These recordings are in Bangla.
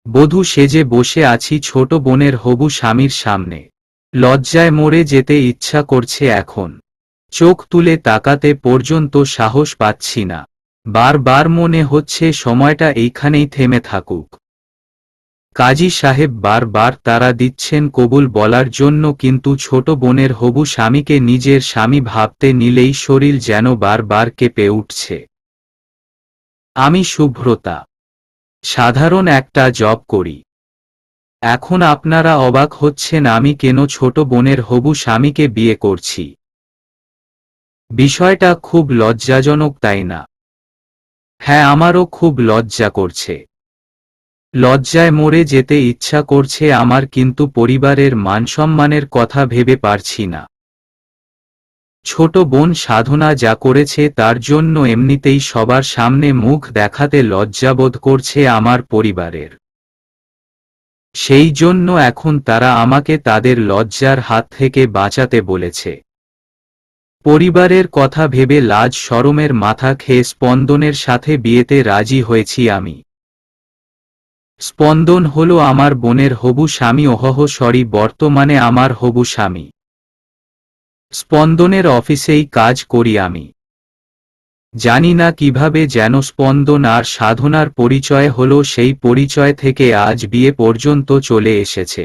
বধূ সেজে বসে আছি ছোট বোনের হবু স্বামীর সামনে। লজ্জায় মরে যেতে ইচ্ছা করছে এখন। চোখ তুলে তাকাতে পর্যন্ত সাহস পাচ্ছি না। বারবার মনে হচ্ছে সময়টা এইখানেই থেমে থাকুক। কাজী সাহেব বারবার তাড়া দিচ্ছেন কবুল বলার জন্য, কিন্তু ছোট বোনের হবু স্বামীকে নিজের স্বামী ভাবতে নিলেই শরীর যেন বারবার কেঁপে উঠছে। আমি শুভ্রতা, সাধারণ একটা জব করি। এখন আপনারা অবাক হচ্ছেন আমি কেন ছোট বোনের হবু স্বামীকে বিয়ে করছি। বিষয়টা খুব লজ্জাজনক, তাই না? হ্যাঁ, আমারও খুব লজ্জা করছে। লজ্জায় মরে যেতে ইচ্ছা করছে আমার, কিন্তু পরিবারের মানসম্মানের কথা ভেবে পারছি না। ছোট বোন সাধনা যা করেছে তার জন্য এমনিতেই সবার সামনে মুখ দেখাতে লজ্জাবোধ করছে আমার পরিবারের। সেই জন্য এখন তারা আমাকে তাদের লজ্জার হাত থেকে বাঁচাতে বলেছে। পরিবারের কথা ভেবে লাজ শরমের মাথা খেয়ে স্পন্দনের সাথে বিয়েতে রাজি হয়েছি আমি। স্পন্দন হলো আমার বোনের হবু স্বামী। সরি, বর্তমানে আমার হবু স্বামী। স্পন্দনের অফিসেই কাজ করি আমি। জানি না কিভাবে যেন স্পন্দন আর সাধনার পরিচয় হলো, সেই পরিচয় থেকে আজ বিয়ে পর্যন্ত চলে এসেছে।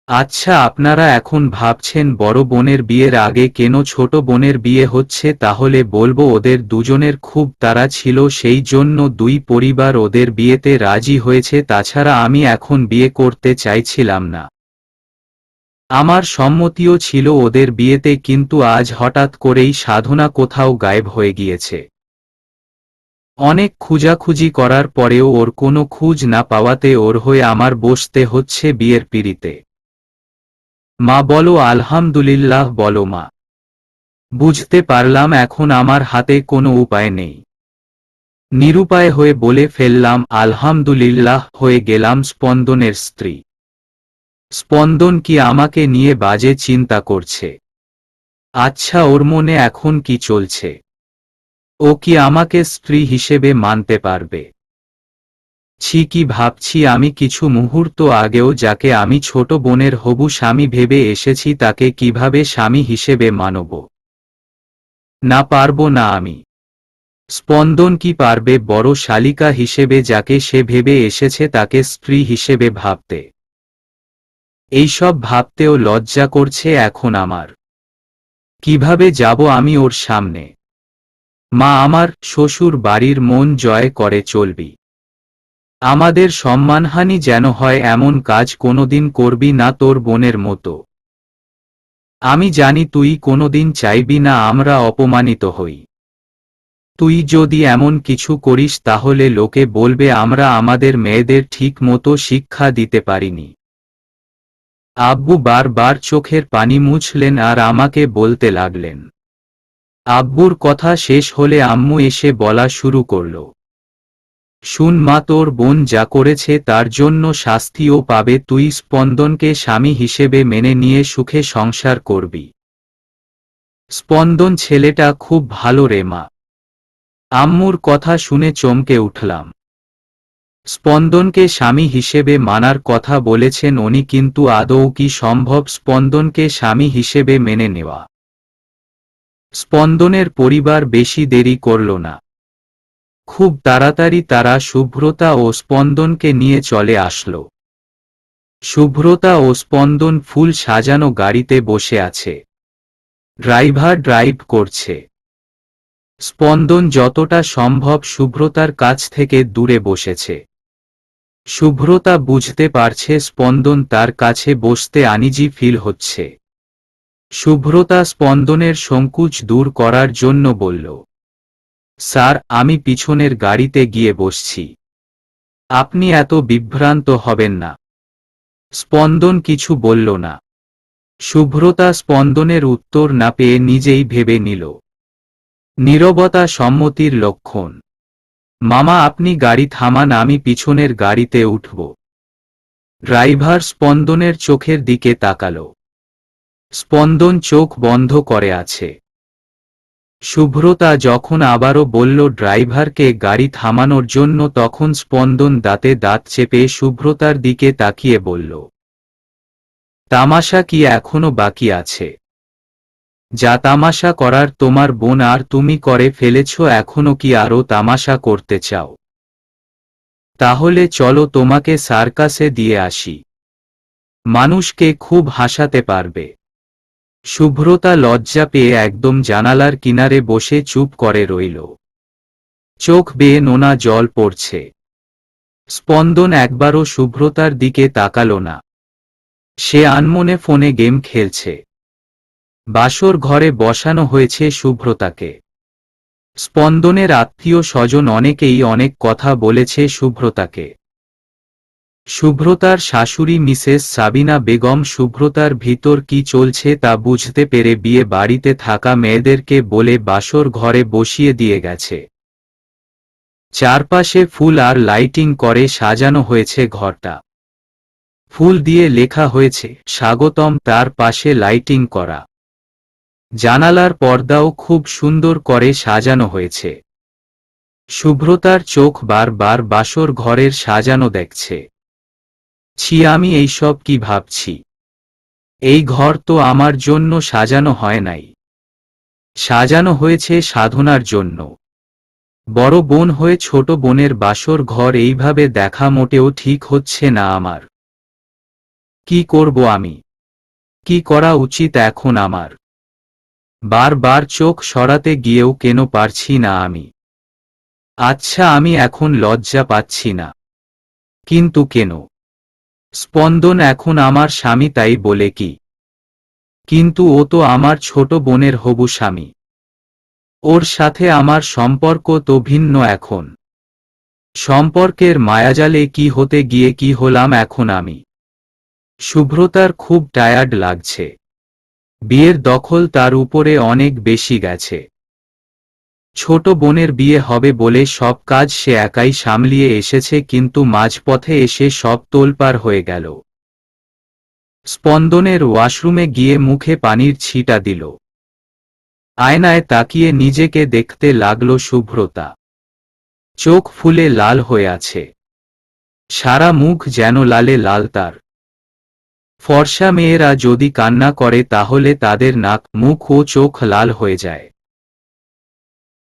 আচ্ছা, আপনারা এখন ভাবছেন বড় বোনের বিয়ের আগে কেন ছোট বোনের বিয়ে হচ্ছে, তাহলে বলবো ওদের দুজনের খুব তাড়া ছিল, সেই জন্য দুই পরিবার ওদের বিয়েতে রাজি হয়েছে। তাছাড়া আমি এখন বিয়ে করতে চাইছিলাম না। আমার সম্মতিও ছিল ওদের বিয়েতে, কিন্তু আজ হঠাৎ করেই সাধনা কোথাও গায়েব হয়ে গিয়েছে। অনেক খোঁজাখুঁজি করার পরেও ওর কোনো খোঁজ না পাওয়াতে ওর হয়ে আমার বসতে হচ্ছে বিয়ের পিঁড়িতে। মা বলো আলহামদুলিল্লাহ, বলো মা। বুঝতে পারলাম এখন আমার হাতে কোনো উপায় নেই। নিরুপায় হয়ে বলে ফেললাম আলহামদুলিল্লাহ, হয়ে গেলাম স্পন্দনের স্ত্রী। স্পন্দন কি আমাকে নিয়ে বাজে চিন্তা করছে? আচ্ছা, ওর মনে এখন কি চলছে? ও কি আমাকে স্ত্রী হিসেবে মানতে পারবে? ছি, কি ভাবছি আমি! কিছু মুহূর্ত আগেও যাকে আমি ছোট বোনের হবু স্বামী ভেবে এসেছি তাকে কিভাবে স্বামী হিসেবে মানব? না, পারবো না আমি। স্পন্দন কি পারবে বড় শালিকা হিসেবে যাকে সে ভেবে এসেছে তাকে স্ত্রী হিসেবে ভাবতে? এইসব ভাবতেও লজ্জা করছে এখন আমার। কিভাবে যাব আমি ওর সামনে? মা, আমার শ্বশুর বাড়ির মন জয় করে চলবি। আমাদের সম্মানহানি যেন হয় এমন কাজ কোনোদিন করবি না তোর বোনের মতো। আমি জানি তুই কোনোদিন চাইবি না আমরা অপমানিত হই। তুই যদি এমন কিছু করিস তাহলে লোকে বলবে আমরা আমাদের মেয়েদের ঠিক মতো শিক্ষা দিতে পারিনি। আব্বু বারবার চোখের পানি মুছলেন আর আমাকে বলতে লাগলেন। আব্বুর কথা শেষ হলে আম্মু এসে বলা শুরু করল, শুন মা, তোর বোন যা করেছে তার জন্য শাস্তিও পাবে। তুই স্পন্দনকে স্বামী হিসেবে মেনে নিয়ে সুখে সংসার করবি। স্পন্দন ছেলেটা খুব ভালো রে মা। আম্মুর কথা শুনে চমকে উঠলাম। স্পন্দনকে স্বামী হিসেবে মানার কথা বলেছেন উনি, কিন্তু আদৌ কি সম্ভব স্পন্দনকে স্বামী হিসেবে মেনে নেওয়া? স্পন্দনের পরিবার বেশি দেরি করল না। খুব তাড়াতাড়ি তারা শুভ্রতা ও স্পন্দনকে নিয়ে চলে আসলো। শুভ্রতা ও স্পন্দন ফুল সাজানো গাড়িতে বসে আছে। ড্রাইভার ড্রাইভ করছে। স্পন্দন যতটা সম্ভব শুভ্রতার কাছ থেকে দূরে বসেছে। শুভ্রতা বুঝতে পারছে স্পন্দন তার কাছে বসতে আনিজি ফিল হচ্ছে। শুভ্রতা স্পন্দনের সংকোচ দূর করার জন্য বলল, স্যার, আমি পিছনের গাড়িতে গিয়ে বসছি। আপনি এত বিভ্রান্ত হবেন না। স্পন্দন কিছু বলল না। শুভ্রতা স্পন্দনের উত্তর না পেয়ে নিজেই ভেবে নিল। নীরবতা সম্মতির লক্ষণ। মামা, আপনি গাড়ি থামান, আমি পিছনের গাড়িতে উঠব। ড্রাইভার স্পন্দনের চোখের দিকে তাকাল। স্পন্দন চোখ বন্ধ করে আছে। শুভ্রতা যখন আবারও বলল ড্রাইভারকে গাড়ি থামানোর জন্য, তখন স্পন্দন দাঁতে দাঁত চেপে শুভ্রতার দিকে তাকিয়ে বলল, তামাশা কি এখনো বাকি আছে? যা তামাশা করার তোমার বোন আর তুমি করে ফেলেছ, এখনো কি আরো তামাশা করতে চাও? তাহলে চলো তোমাকে সার্কাসে দিয়ে আসি, মানুষকে খুব হাসাতে পারবে। শুভ্রতা লজ্জা পেয়ে একদম জানালার কিনারে বসে চুপ করে রইল। চোখ বেয়ে নোনা জল পড়ছে। স্পন্দন একবারও শুভ্রতার দিকে তাকালো না। সে আনমনে ফোনে গেম খেলছে। বাসর ঘরে বসানো হয়েছে শুভ্রতাকে। স্পন্দনের আত্মীয় স্বজন অনেকেই অনেক কথা বলেছে শুভ্রতাকে। শুভ্রতার শাশুড়ি মিসেস সাবিনা বেগম শুভ্রতার ভিতর কি চলছে তা বুঝতে পেরে বিয়ে বাড়িতে থাকা মেয়েদেরকে বলে বাসর ঘরে বসিয়ে দিয়ে গেছে। চারপাশে ফুল আর লাইটিং করে সাজানো হয়েছে ঘরটা। ফুল দিয়ে লেখা হয়েছে স্বাগতম, তার পাশে লাইটিং করা। জানালার পর্দাও খুব সুন্দর করে সাজানো হয়েছে। শুভ্রতার চোখ বারবার বাসর ঘরের সাজানো দেখছে। ছি, আমি এইসব কি ভাবছি? এই ঘর তো আমার জন্য সাজানো হয় নাই, সাজানো হয়েছে সাধনার জন্য। বড় বোন হয়ে ছোট বোনের বাসর ঘর এইভাবে দেখা মোটেও ঠিক হচ্ছে না আমার। কি করব আমি? কি করা উচিত এখন আমার? বারবার চোখ সরাতে গিয়েও কেন পারছি না আমি? আচ্ছা, আমি এখন লজ্জা পাচ্ছি না, কিন্তু কেন? স্পন্দন এখন আমার স্বামী, তাই বলে কি? কিন্তু ও তো আমার ছোট বোনের হবু স্বামী। ওর সাথে আমার সম্পর্ক তো ভিন্ন এখন। সম্পর্কের মায়াজালে কি হতে গিয়ে কি হলাম এখন আমি? শুভ্রতার খুব টায়ার্ড লাগছে। বিয়ের দখল তার উপরে অনেক বেশি গেছে। ছোট বোনের বিয়ে হবে বলে সব কাজ সে একাই সামলিয়ে এসেছে, কিন্তু মাঝপথে এসে সব তোলপাড় হয়ে গেল। স্পন্দনের ওয়াশরুমে গিয়ে মুখে পানির ছিটা দিল। আয়নায় তাকিয়ে নিজেকে দেখতে লাগল শুভ্রতা। চোখ ফুলে লাল হয়ে আছে। সারা মুখ যেন লালে লাল তার। ফর্সা মেয়েরা যদি কান্না করে তাহলে তাদের নাক, মুখ ও চোখ লাল হয়ে যায়।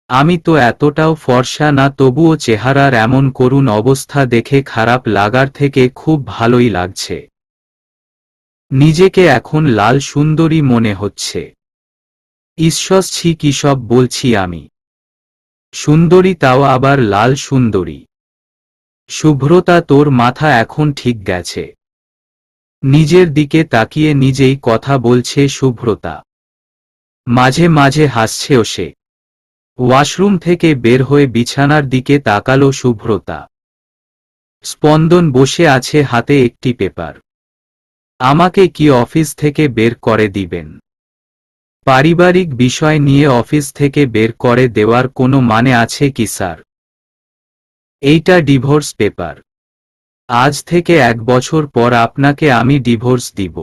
আমি তো এতটাও ফর্সা না, তবুও চেহারার এমন করুণ অবস্থা দেখে খারাপ লাগার থেকে খুব ভালোই লাগছে। নিজেকে এখন লাল সুন্দরী মনে হচ্ছে। ঈশ্বর, ছি, কি সব বলছি আমি? সুন্দরী, তাও আবার লাল সুন্দরী। শুভ্রতা, তোর মাথা এখন ঠিক গেছে? নিজের দিকে তাকিয়ে নিজেই কথা বলছে শুভ্রতা। মাঝে মাঝে হাসছেও সে। ওয়াশরুম থেকে বের হয়ে বিছানার দিকে তাকালো শুভ্রতা। স্পন্দন বসে আছে, হাতে একটি পেপার। আমাকে কি অফিস থেকে বের করে দিবেন? পারিবারিক বিষয় নিয়ে অফিস থেকে বের করে দেওয়ার কোনো মানে আছে কি স্যার? এইটা ডিভোর্স পেপার। আজ থেকে 1 বছর পর আপনাকে আমি ডিভোর্স দিব।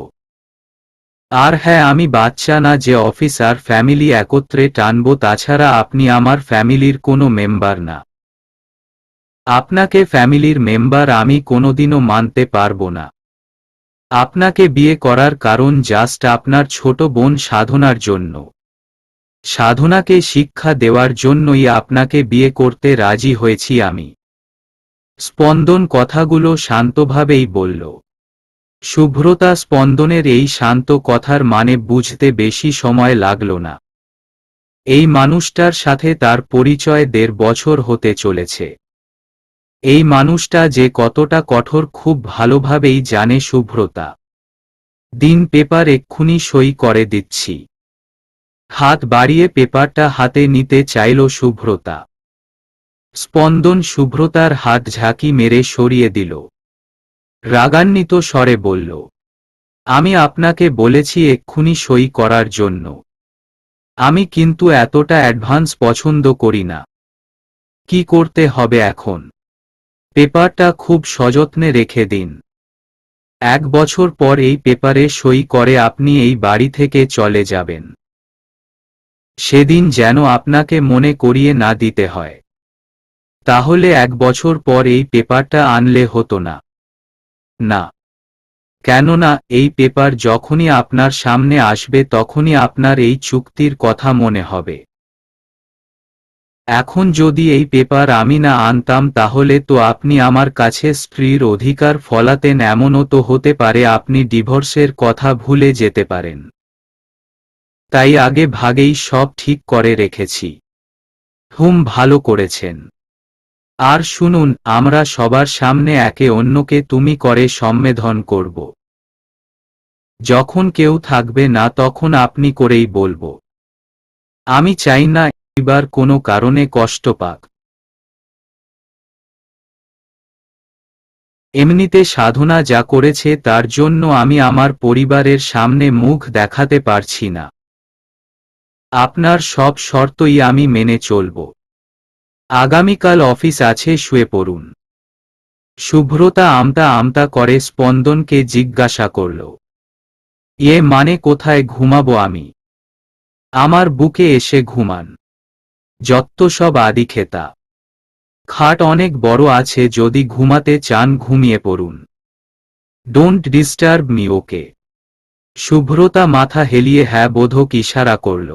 আর হ্যাঁ, আমি বাচ্চা না যে অফিস আর ফ্যামিলি একত্রে টানব। তাছাড়া আপনি আমার ফ্যামিলির কোনো মেম্বার না। আপনাকে ফ্যামিলির মেম্বার আমি কোনোদিনও মানতে পারবো না। আপনাকে বিয়ে করার কারণ জাস্ট আপনার ছোট বোন সাধনার জন্য। সাধনাকে শিক্ষা দেওয়ার জন্যই আপনাকে বিয়ে করতে রাজি হয়েছি আমি। স্পন্দন কথাগুলো শান্তভাবেই বলল। শুভ্রতা স্পন্দনের এই শান্ত কথার মানে বুঝতে বেশি সময় লাগল না। এই মানুষটার সাথে তার পরিচয় 1.5 বছর হতে চলেছে। এই মানুষটা যে কতটা কঠোর খুব ভালোভাবেই জানে শুভ্রতা। দিন, পেপার এক্ষুনি সই করে দিচ্ছি। হাত বাড়িয়ে পেপারটা হাতে নিতে চাইল শুভ্রতা। স্পন্দন শুভ্রতার হাত ঝাঁকি মেরে সরিয়ে দিল। রাগান্বিত স্বরে বলল, আমি আপনাকে বলেছি এক্ষুনি সই করার জন্য। আমি কিন্তু এতটা অ্যাডভান্স পছন্দ করি না। কি করতে হবে এখন? পেপারটা খুব সযত্নে রেখে দিন। 1 বছর পর এই পেপারে সই করে আপনি এই বাড়ি থেকে চলে যাবেন। সেদিন যেন আপনাকে মনে করিয়ে না দিতে হয়। তাহলে 1 বছর পর এই পেপারটা আনলে হতো না? না। কেননা এই পেপার যখনই আপনার সামনে আসবে তখনই আপনার এই চুক্তির কথা মনে হবে। এখন যদি এই পেপার আমি না আনতাম তাহলে তো আপনি আমার কাছে স্ত্রীর অধিকার ফলাতেন, এমনও তো হতে পারে আপনি ডিভোর্সের কথা ভুলে যেতে পারেন। তাই আগে ভাগেই সব ঠিক করে রেখেছি। ভালো করেছেন। আর শুনুন, আমরা সবার সামনে একে অন্যকে তুমি করে সম্বোধন করব। যখন কেউ থাকবে না তখন আপনি করেই বলবো। আমি চাই না এবার কোনো কারণে কষ্ট পাক। এমনিতে সাধনা যা করেছে তার জন্য আমি আমার পরিবারের সামনে মুখ দেখাতে পারছি না। আপনার সব শর্তই আমি মেনে চলব। আগামীকাল অফিস আছে, শুয়ে পড়ুন। শুভ্রতা আমতা আমতা করে স্পন্দনকে জিজ্ঞাসা করল, মানে কোথায় ঘুমাবো আমি? আমার বুকে এসে ঘুমান। যত্ত সব আদিক্ষেতা। খাট অনেক বড় আছে, যদি ঘুমাতে চান ঘুমিয়ে পড়ুন। ডোন্ট ডিস্টার্ব মি, ওকে? শুভ্রতা মাথা হেলিয়ে হ্যাঁ বোধক ইশারা করল।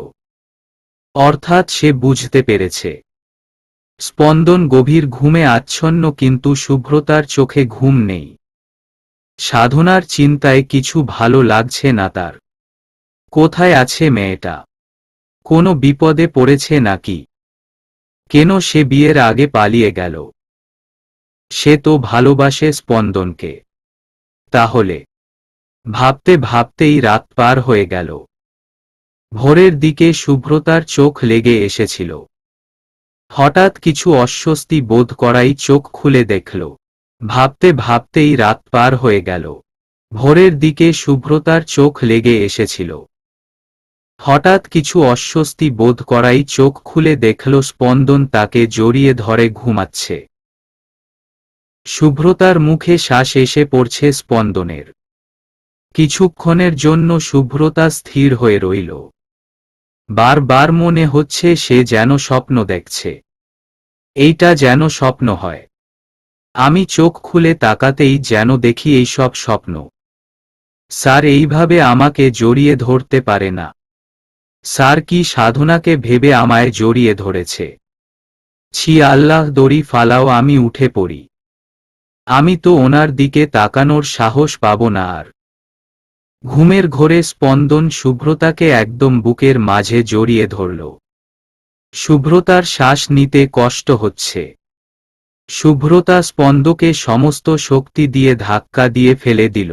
অর্থাৎ সে বুঝতে পেরেছে। স্পন্দন গভীর ঘুমে আচ্ছন্ন, কিন্তু শুভ্রতার চোখে ঘুম নেই। সাধনার চিন্তায় কিছু ভালো লাগছে না তার। কোথায় আছে মেয়েটা? কোনো বিপদে পড়েছে নাকি? কেন সে বিয়ের আগে পালিয়ে গেল? সে তো ভালোবাসে স্পন্দনকে। তাহলে? ভাবতে ভাবতেই রাত পার হয়ে গেল। ভোরের দিকে শুভ্রতার চোখ লেগে এসেছিল। হঠাৎ কিছু অস্বস্তি বোধ করাই চোখ খুলে দেখল। ভাবতে ভাবতেই রাত পার হয়ে গেল। ভোরের দিকে শুভ্রতার চোখ লেগে এসেছিল। হঠাৎ কিছু অস্বস্তি বোধ করাই চোখ খুলে দেখল স্পন্দন তাকে জড়িয়ে ধরে ঘুমাচ্ছে। শুভ্রতার মুখে শ্বাস এসে পড়ছে স্পন্দনের। কিছুক্ষণের জন্য শুভ্রতা স্থির হয়ে রইল। বারবার মনে হচ্ছে সে যেন স্বপ্ন দেখছে। এইটা যেন স্বপ্ন হয়। আমি চোখ খুলে তাকাতেই যেন দেখি এই সব স্বপ্ন। স্যার এইভাবে আমাকে জড়িয়ে ধরতে পারে না। স্যার কি সাধনাকে ভেবে আমায় জড়িয়ে ধরেছে? ছি আল্লাহ, দড়ি ফালাও, আমি উঠে পড়ি। আমি তো ওনার দিকে তাকানোর সাহস পাব না আর। ঘুমের ঘোরে স্পন্দন শুভ্রতাকে একদম বুকের মাঝে জড়িয়ে ধরল। শুভ্রতার শ্বাস নিতে কষ্ট হচ্ছে। শুভ্রতা স্পন্দকে সমস্ত শক্তি দিয়ে ধাক্কা দিয়ে ফেলে দিল।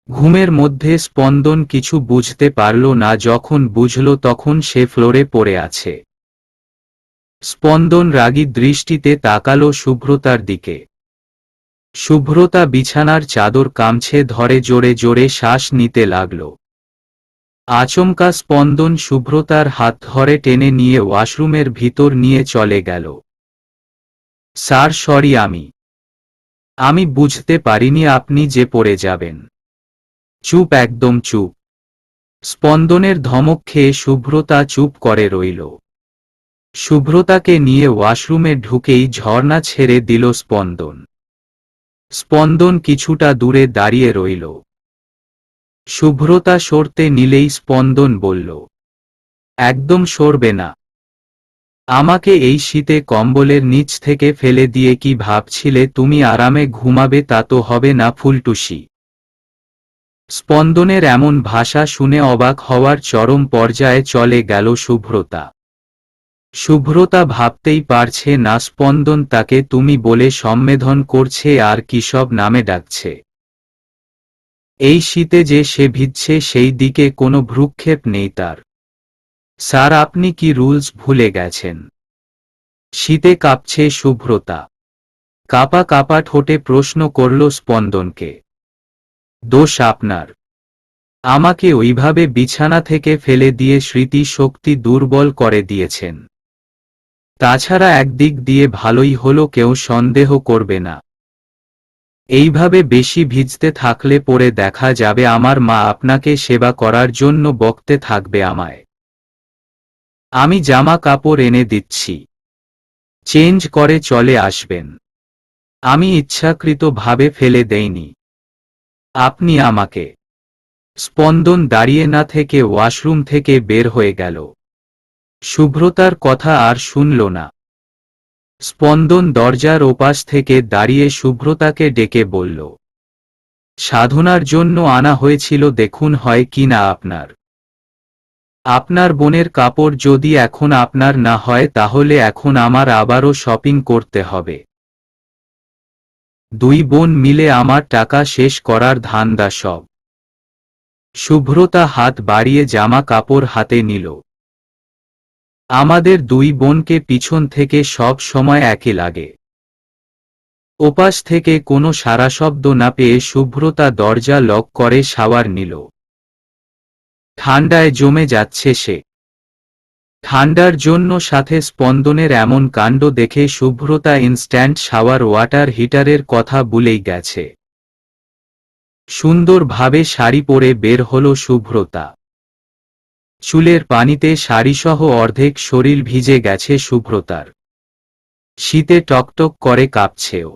ঘুমের মধ্যে স্পন্দন কিছু বুঝতে পারল না, যখন বুঝল তখন সে ফ্লোরে পড়ে আছে। স্পন্দন রাগী দৃষ্টিতে তাকালো শুভ্রতার দিকে। শুভ্রতা বিছানার চাদর কামছে ধরে জোরে জোরে শ্বাস নিতে লাগল। আচমকা স্পন্দন শুভ্রতার হাত ধরে টেনে নিয়ে ওয়াশরুমের ভিতর নিয়ে চলে গেল। স্যার সরি, আমি বুঝতে পারিনি আপনি যে পড়ে যাবেন। চুপ, একদম চুপ। স্পন্দনের ধমক খেয়ে শুভ্রতা চুপ করে রইল। শুভ্রতাকে নিয়ে ওয়াশরুমে ঢুকেই ঝর্ণা ছেড়ে দিল স্পন্দন। স্পন্দন কিছুটা দূরে দাঁড়িয়ে রইল। শুভ্রতা সরতে নিলেই স্পন্দন বলল, একদম সরবে না? আমাকে এই শীতে কম্বলের নিচ থেকে ফেলে দিয়ে কি ভাবছিলে তুমি আরামে ঘুমাবে? তা তো হবে না ফুলটুসি। স্পন্দনের এমন ভাষা শুনে অবাক হওয়ার চরম পর্যায়ে চলে গেল শুভ্রতা। শুভ্রতা ভাবতেই পারছে না স্পন্দন তাকে তুমি বলে সম্বোধন করছে আর কিসব নামে ডাকছে। এই শীতে যে সে ভিজছে সেই দিকে কোনো ভ্রুক্ষেপ নেই তার। স্যার, আপনি কি রুলস ভুলে গেছেন? শীতে কাঁপছে শুভ্রতা। কাপা কাপা ঠোঁটে প্রশ্ন করল স্পন্দনকে। দোষ আপনার। আমাকে ওইভাবে বিছানা থেকে ফেলে দিয়ে স্মৃতি শক্তি দুর্বল করে দিয়েছেন। তাছাড়া একদিক দিয়ে ভালোই হলো, কেউ সন্দেহ করবে না। এইভাবে বেশি ভিজতে থাকলে পরে দেখা যাবে আমার মা আপনাকে সেবা করার জন্য বকতে থাকবে আমায়। আমি জামা কাপড় এনে দিচ্ছি, চেঞ্জ করে চলে আসবেন। আমি ইচ্ছাকৃতভাবে ফেলে দেইনি। আপনি আমাকে। স্পন্দন দাঁড়িয়ে না থেকে ওয়াশরুম থেকে বের হয়ে গেল। শুভ্রতার কথা আর শুনল না। স্পন্দন দরজার ওপাশ থেকে দাঁড়িয়ে শুভ্রতাকে ডেকে বলল, সাধনার জন্য আনা হয়েছিল, দেখুন হয় কি না আপনার। আপনার বোনের কাপড় যদি এখন আপনার না হয় তাহলে এখন আমার আবারও শপিং করতে হবে। দুই বোন মিলে আমার টাকা শেষ করার ধান্দা সব। শুভ্রতা হাত বাড়িয়ে জামা কাপড় হাতে নিল। আমাদের দুই বোনকে পিছন থেকে সব সময় একই লাগে। ওপাশ থেকে কোনো সারা শব্দ না পেয়ে শুভ্রতা দরজা লক করে শাওয়ার নিল। ঠান্ডায় জমে যাচ্ছে সে। ঠান্ডার জন্য সাথে স্পন্দনের এমন কাণ্ড দেখে শুভ্রতা ইনস্ট্যান্ট শাওয়ার ওয়াটার হিটারের কথা ভুলেই গেছে। সুন্দরভাবে শাড়ি পরে বের হল শুভ্রতা। চুলের পানিতে শাড়িসহ অর্ধেক শরীর ভিজে গেছে শুভ্রতার। শীতে টকটক করে কাঁপছেও।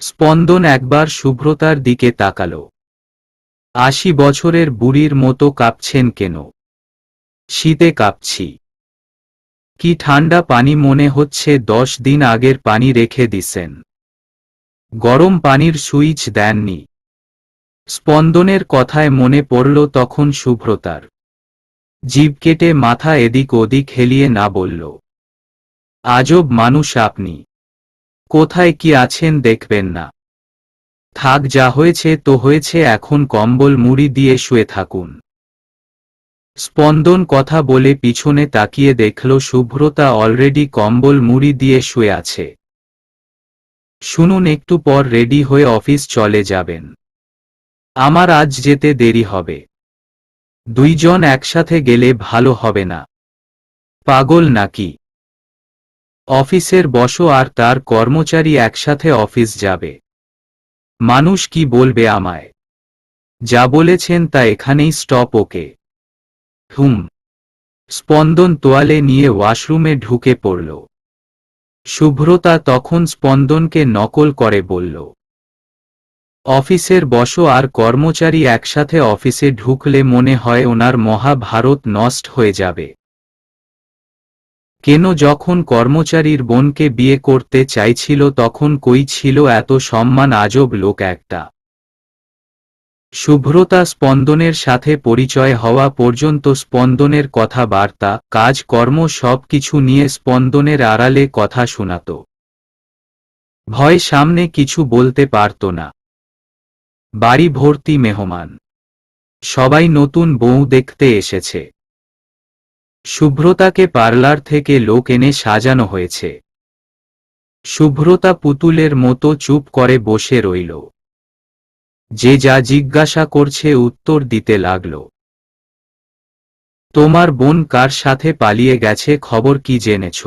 স্পন্দন একবার শুভ্রতার দিকে তাকাল। ৮০ বছরের বুড়ির মতো কাঁপছেন কেন? শীতে কাঁপছি। কি ঠান্ডা পানি, মনে হচ্ছে ১০ দিন আগের পানি রেখে দিছেন। গরম পানির সুইচ দেননি। স্পন্দনের কথায় মনে পড়ল তখন শুভ্রতার। জিভ কেটে মাথা এদিক ওদিক হেলিয়ে না বলল, আজব মানুষ আপনি। কোথায় কি আছেন দেখবেন না? থাক, যা হয়েছে তো হয়েছে, এখন কম্বল মুড়ি দিয়ে শুয়ে থাকুন। স্পন্দন কথা বলে পিছনে তাকিয়ে দেখল শুভ্রতা অলরেডি কম্বল মুড়ি দিয়ে শুয়ে আছে। শুনুন, একটু পর রেডি হয়ে অফিস চলে যাবেন। আমার আজ যেতে দেরি হবে। দুইজন একসাথে গেলে ভালো হবে না। পাগল নাকি? অফিসের বসও আর তার কর্মচারী একসাথে অফিস যাবে। মানুষ কি বলবে আমায়? যা বলেছেন তা এখানেই স্টপ, ওকে? স্পন্দন তোয়ালে নিয়ে ওয়াশরুমে ঢুকে পড়ল। শুভ্রতা তখন স্পন্দনকে নকল করে বলল, অফিসের বসও আর কর্মচারী একসাথে অফিসে ঢুকলে মনে হয় ওনার মহাভারত নষ্ট হয়ে যাবে। কেন, যখন কর্মচারীর বোনকে বিয়ে করতে চাইছিল তখন কই ছিল এত সম্মান? আজব লোক একটা। শুভ্রতা স্পন্দনের সাথে পরিচয় হওয়া পর্যন্ত স্পন্দনের কথাবার্তা, কাজকর্ম সবকিছু নিয়ে স্পন্দনের আড়ালে কথা শোনাত। ভয় সামনে কিছু বলতে পারত না। বাড়ি ভর্তি মেহমান। সবাই নতুন বউ দেখতে এসেছে। শুভ্রতাকে পার্লার থেকে লোক এনে সাজানো হয়েছে। শুভ্রতা পুতুলের মতো চুপ করে বসে রইল। যে যা জিজ্ঞাসা করছে উত্তর দিতে লাগল। তোমার বোন কার সাথে পালিয়ে গেছে, খবর কি জেনেছ?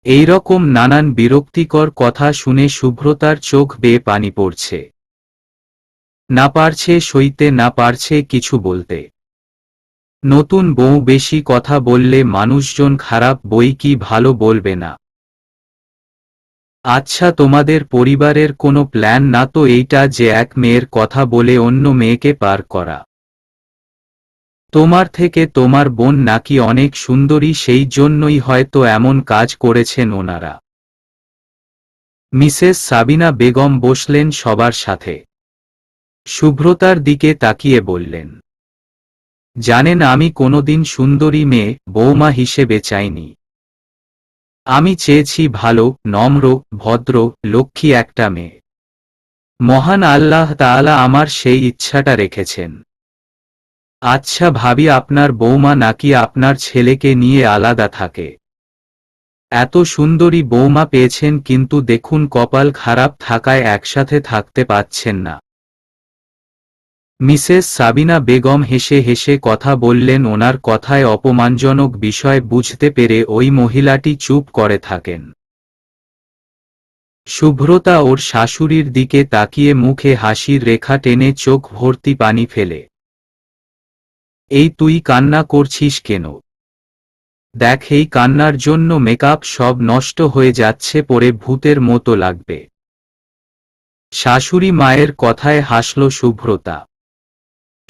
এইরকম নানান বিরক্তিকর কথা শুনে শুভ্রতার চোখ বেয়ে পানি পড়ছে। না পারছে সইতে, না পারছে কিছু বলতে। নতুন বউ বেশি কথা বললে মানুষজন খারাপ বই কি ভালো বলবে না? আচ্ছা, তোমাদের পরিবারের কোনো প্ল্যান না তো এইটা যে এক মেয়ের কথা বলে অন্য মেয়েকে পার করা? তোমার থেকে তোমার বোন নাকি অনেক সুন্দরী, সেই জন্যই হয়তো এমন কাজ করেছেন ওনারা। মিসেস সাবিনা বেগম বসলেন সবার সাথে। শুভ্রতার দিকে তাকিয়ে বললেন, জানেন, আমি কোনোদিন সুন্দরী মেয়ে বৌমা হিসেবে চাইনি। আমি চেয়েছি ভালো, নম্র, ভদ্র, লক্ষ্মী একটা মেয়ে। মহান আল্লাহ তাআলা আমার সেই ইচ্ছাটা রেখেছেন। আচ্ছা ভাবি, আপনার বৌমা নাকি আপনার ছেলেকে নিয়ে আলাদা থাকে। এত সুন্দরী বৌমা পেয়েছেন, কিন্তু দেখুন কপাল খারাপ থাকায় একসাথে থাকতে পাচ্ছেন না। মিসেস সাবিনা বেগম হেসে হেসে কথা বললেন। ওনার কথায় অপমানজনক বিষয় বুঝতে পেরে ওই মহিলাটি চুপ করে থাকেন। শুভ্রতা ওর শাশুড়ির দিকে তাকিয়ে মুখে হাসির রেখা টেনে চোখ ভর্তি পানি ফেলে এই তুই কান্না করছিস কেন? দেখ এই কান্নার জন্য মেকআপ সব নষ্ট হয়ে যাচ্ছে, পরে ভূতের মতো লাগবে। শাশুড়ি মায়ের কথায় হাসল শুভ্রতা।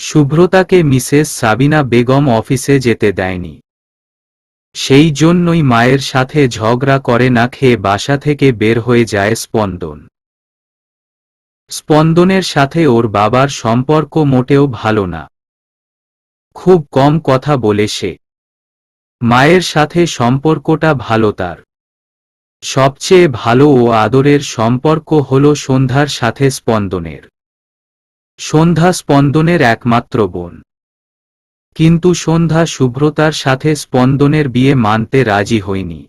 শুভ্রতাকে মিসেস সাবিনা বেগম অফিসে যেতে দেয়নি। সেই জন্যই মায়ের সাথে ঝগড়া করে না খেয়ে বাসা থেকে বের হয়ে যায় স্পন্দন। স্পন্দনের সাথে ওর বাবার সম্পর্ক মোটেও ভালো না। খুব কম কথা বলে সে। মায়ের সাথে সম্পর্কটা ভালো তার। সবচেয়ে ভালো ও আদরের সম্পর্ক হল সন্ধ্যার সাথে স্পন্দনের। সন্ধ্যা স্পন্দনের একমাত্র বোন। কিন্তু সন্ধ্যা শুভ্রতার সাথে স্পন্দনের বিয়ে মানতে রাজি হয়নি।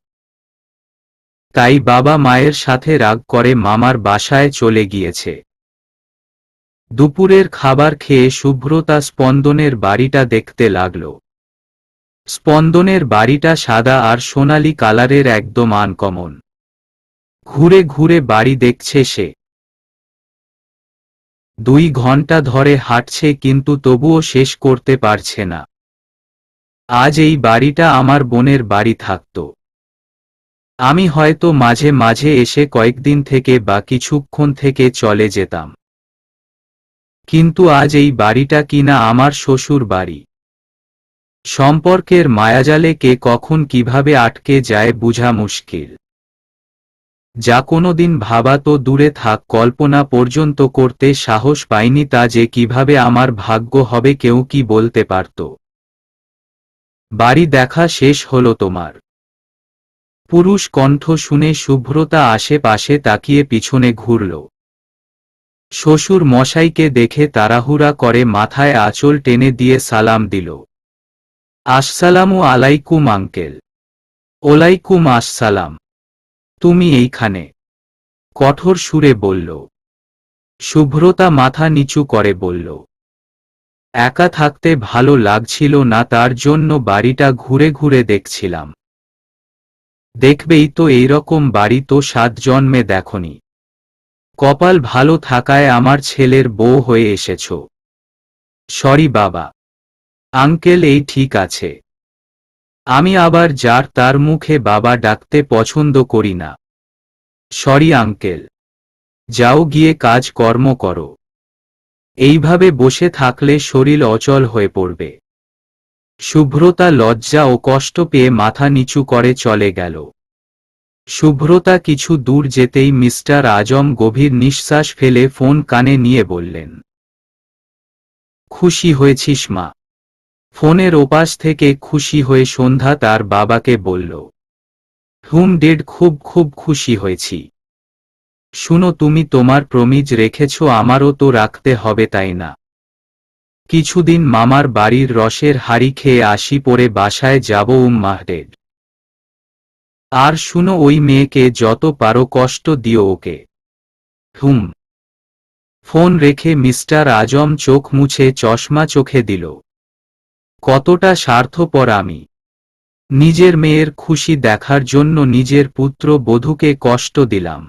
তাই বাবা মায়ের সাথে রাগ করে মামার বাসায় চলে গিয়েছে। দুপুরের খাবার খেয়ে শুভ্রতা স্পন্দনের বাড়িটা দেখতে লাগল। স্পন্দনের বাড়িটা সাদা আর সোনালী কালারের, একদম আনকমন। ঘুরে ঘুরে বাড়ি দেখছে সে। 2 ঘন্টা ধরে হাঁটছে কিন্তু তবুও শেষ করতে পারছে না। আজ এই বাড়িটা আমার বোনের বাড়ি থাকত। আমি হয়তো মাঝে মাঝে এসে কয়েকদিন থেকে বা কিছুক্ষণ থেকে চলে যেতাম। কিন্তু আজ এই বাড়িটা কিনা আমার শ্বশুর বাড়ি। সম্পর্কের মায়াজালে কে কখন কিভাবে আটকে যায় বোঝা মুশকিল। যা কোনোদিন ভাবা তো দূরে থাক, কল্পনা পর্যন্ত করতে সাহস পাইনি তা যে কিভাবে আমার ভাগ্য হবে কেউ কি বলতে পারত। বাড়ি দেখা শেষ হলো তোমার? পুরুষ কণ্ঠ শুনে শুভ্রতা আশেপাশে তাকিয়ে পিছনে ঘুরল। শ্বশুর মশাইকে দেখে তাড়াহুড়া করে মাথায় আঁচল টেনে দিয়ে সালাম দিল। আসসালামু আলাইকুম আঙ্কেল। ওলাইকুম আসসালাম। তুমি এইখানে? কঠোর সুরে বলল। শুভ্রতা মাথা নিচু করে বলল, একা থাকতে ভালো লাগছিল না, তার জন্য বাড়িটা ঘুরে ঘুরে দেখছিলাম। দেখবেই তো, এইরকম বাড়ি তো 7 জন্মে দেখনি। কপাল ভালো থাকায় আমার ছেলের বউ হয়ে এসেছ। সরি বাবা। আঙ্কেল এই ঠিক আছে। আমি আবার যার তার মুখে বাবা ডাকতে পছন্দ করি না। Sorry uncle. যাও গিয়ে কাজ কর্ম করো। এইভাবে বসে থাকলে শরীর অচল হয়ে পড়বে। শুভ্রতা লজ্জা ও কষ্ট পেয়ে মাথা নিচু করে চলে গেল। শুভ্রতা কিছু দূর যেতেই মিস্টার আজম গভীর নিঃশ্বাস ফেলে ফোন কানে নিয়ে বললেন, খুশি হয়েছিস মা? ফোনের ওপাশ থেকে খুশি হয়ে সন্ধ্যা তার বাবাকে বলল, ডেড, খুব খুব খুশি হয়েছি। শুনো, তুমি তোমার প্রমিজ রেখেছ, আমারও তো রাখতে হবে তাই না? কিছুদিন মামার বাড়ির রসের হাড়ি খেয়ে আসি, পরে বাসায় যাব ডেড। আর শুনো, ওই মেয়েকে যত পারো কষ্ট দিও ওকে। ফোন রেখে মিস্টার আজম চোখ মুছে চশমা চোখে দিল। কতটা স্বার্থপর আমি! নিজের মেয়ের খুশি দেখার জন্য নিজের পুত্র বধূকে কষ্ট দিলাম।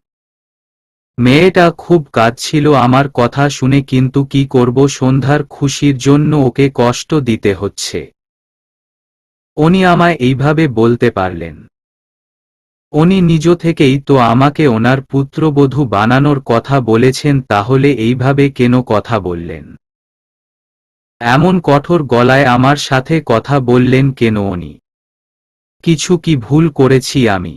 মেয়েটা খুব কাঁদছিল আমার কথা শুনে, কিন্তু কি করব, সন্ধ্যার খুশির জন্য ওকে কষ্ট দিতে হচ্ছে। উনি আমায় এইভাবে বলতে পারলেন? উনি নিজ থেকেই তো আমাকে ওনার পুত্রবধূ বানানোর কথা বলেছেন, তাহলে এইভাবে কেন কথা বললেন? এমন কঠোর গলায় আমার সাথে কথা বললেন কেন উনি? কিছু কি ভুল করেছি আমি?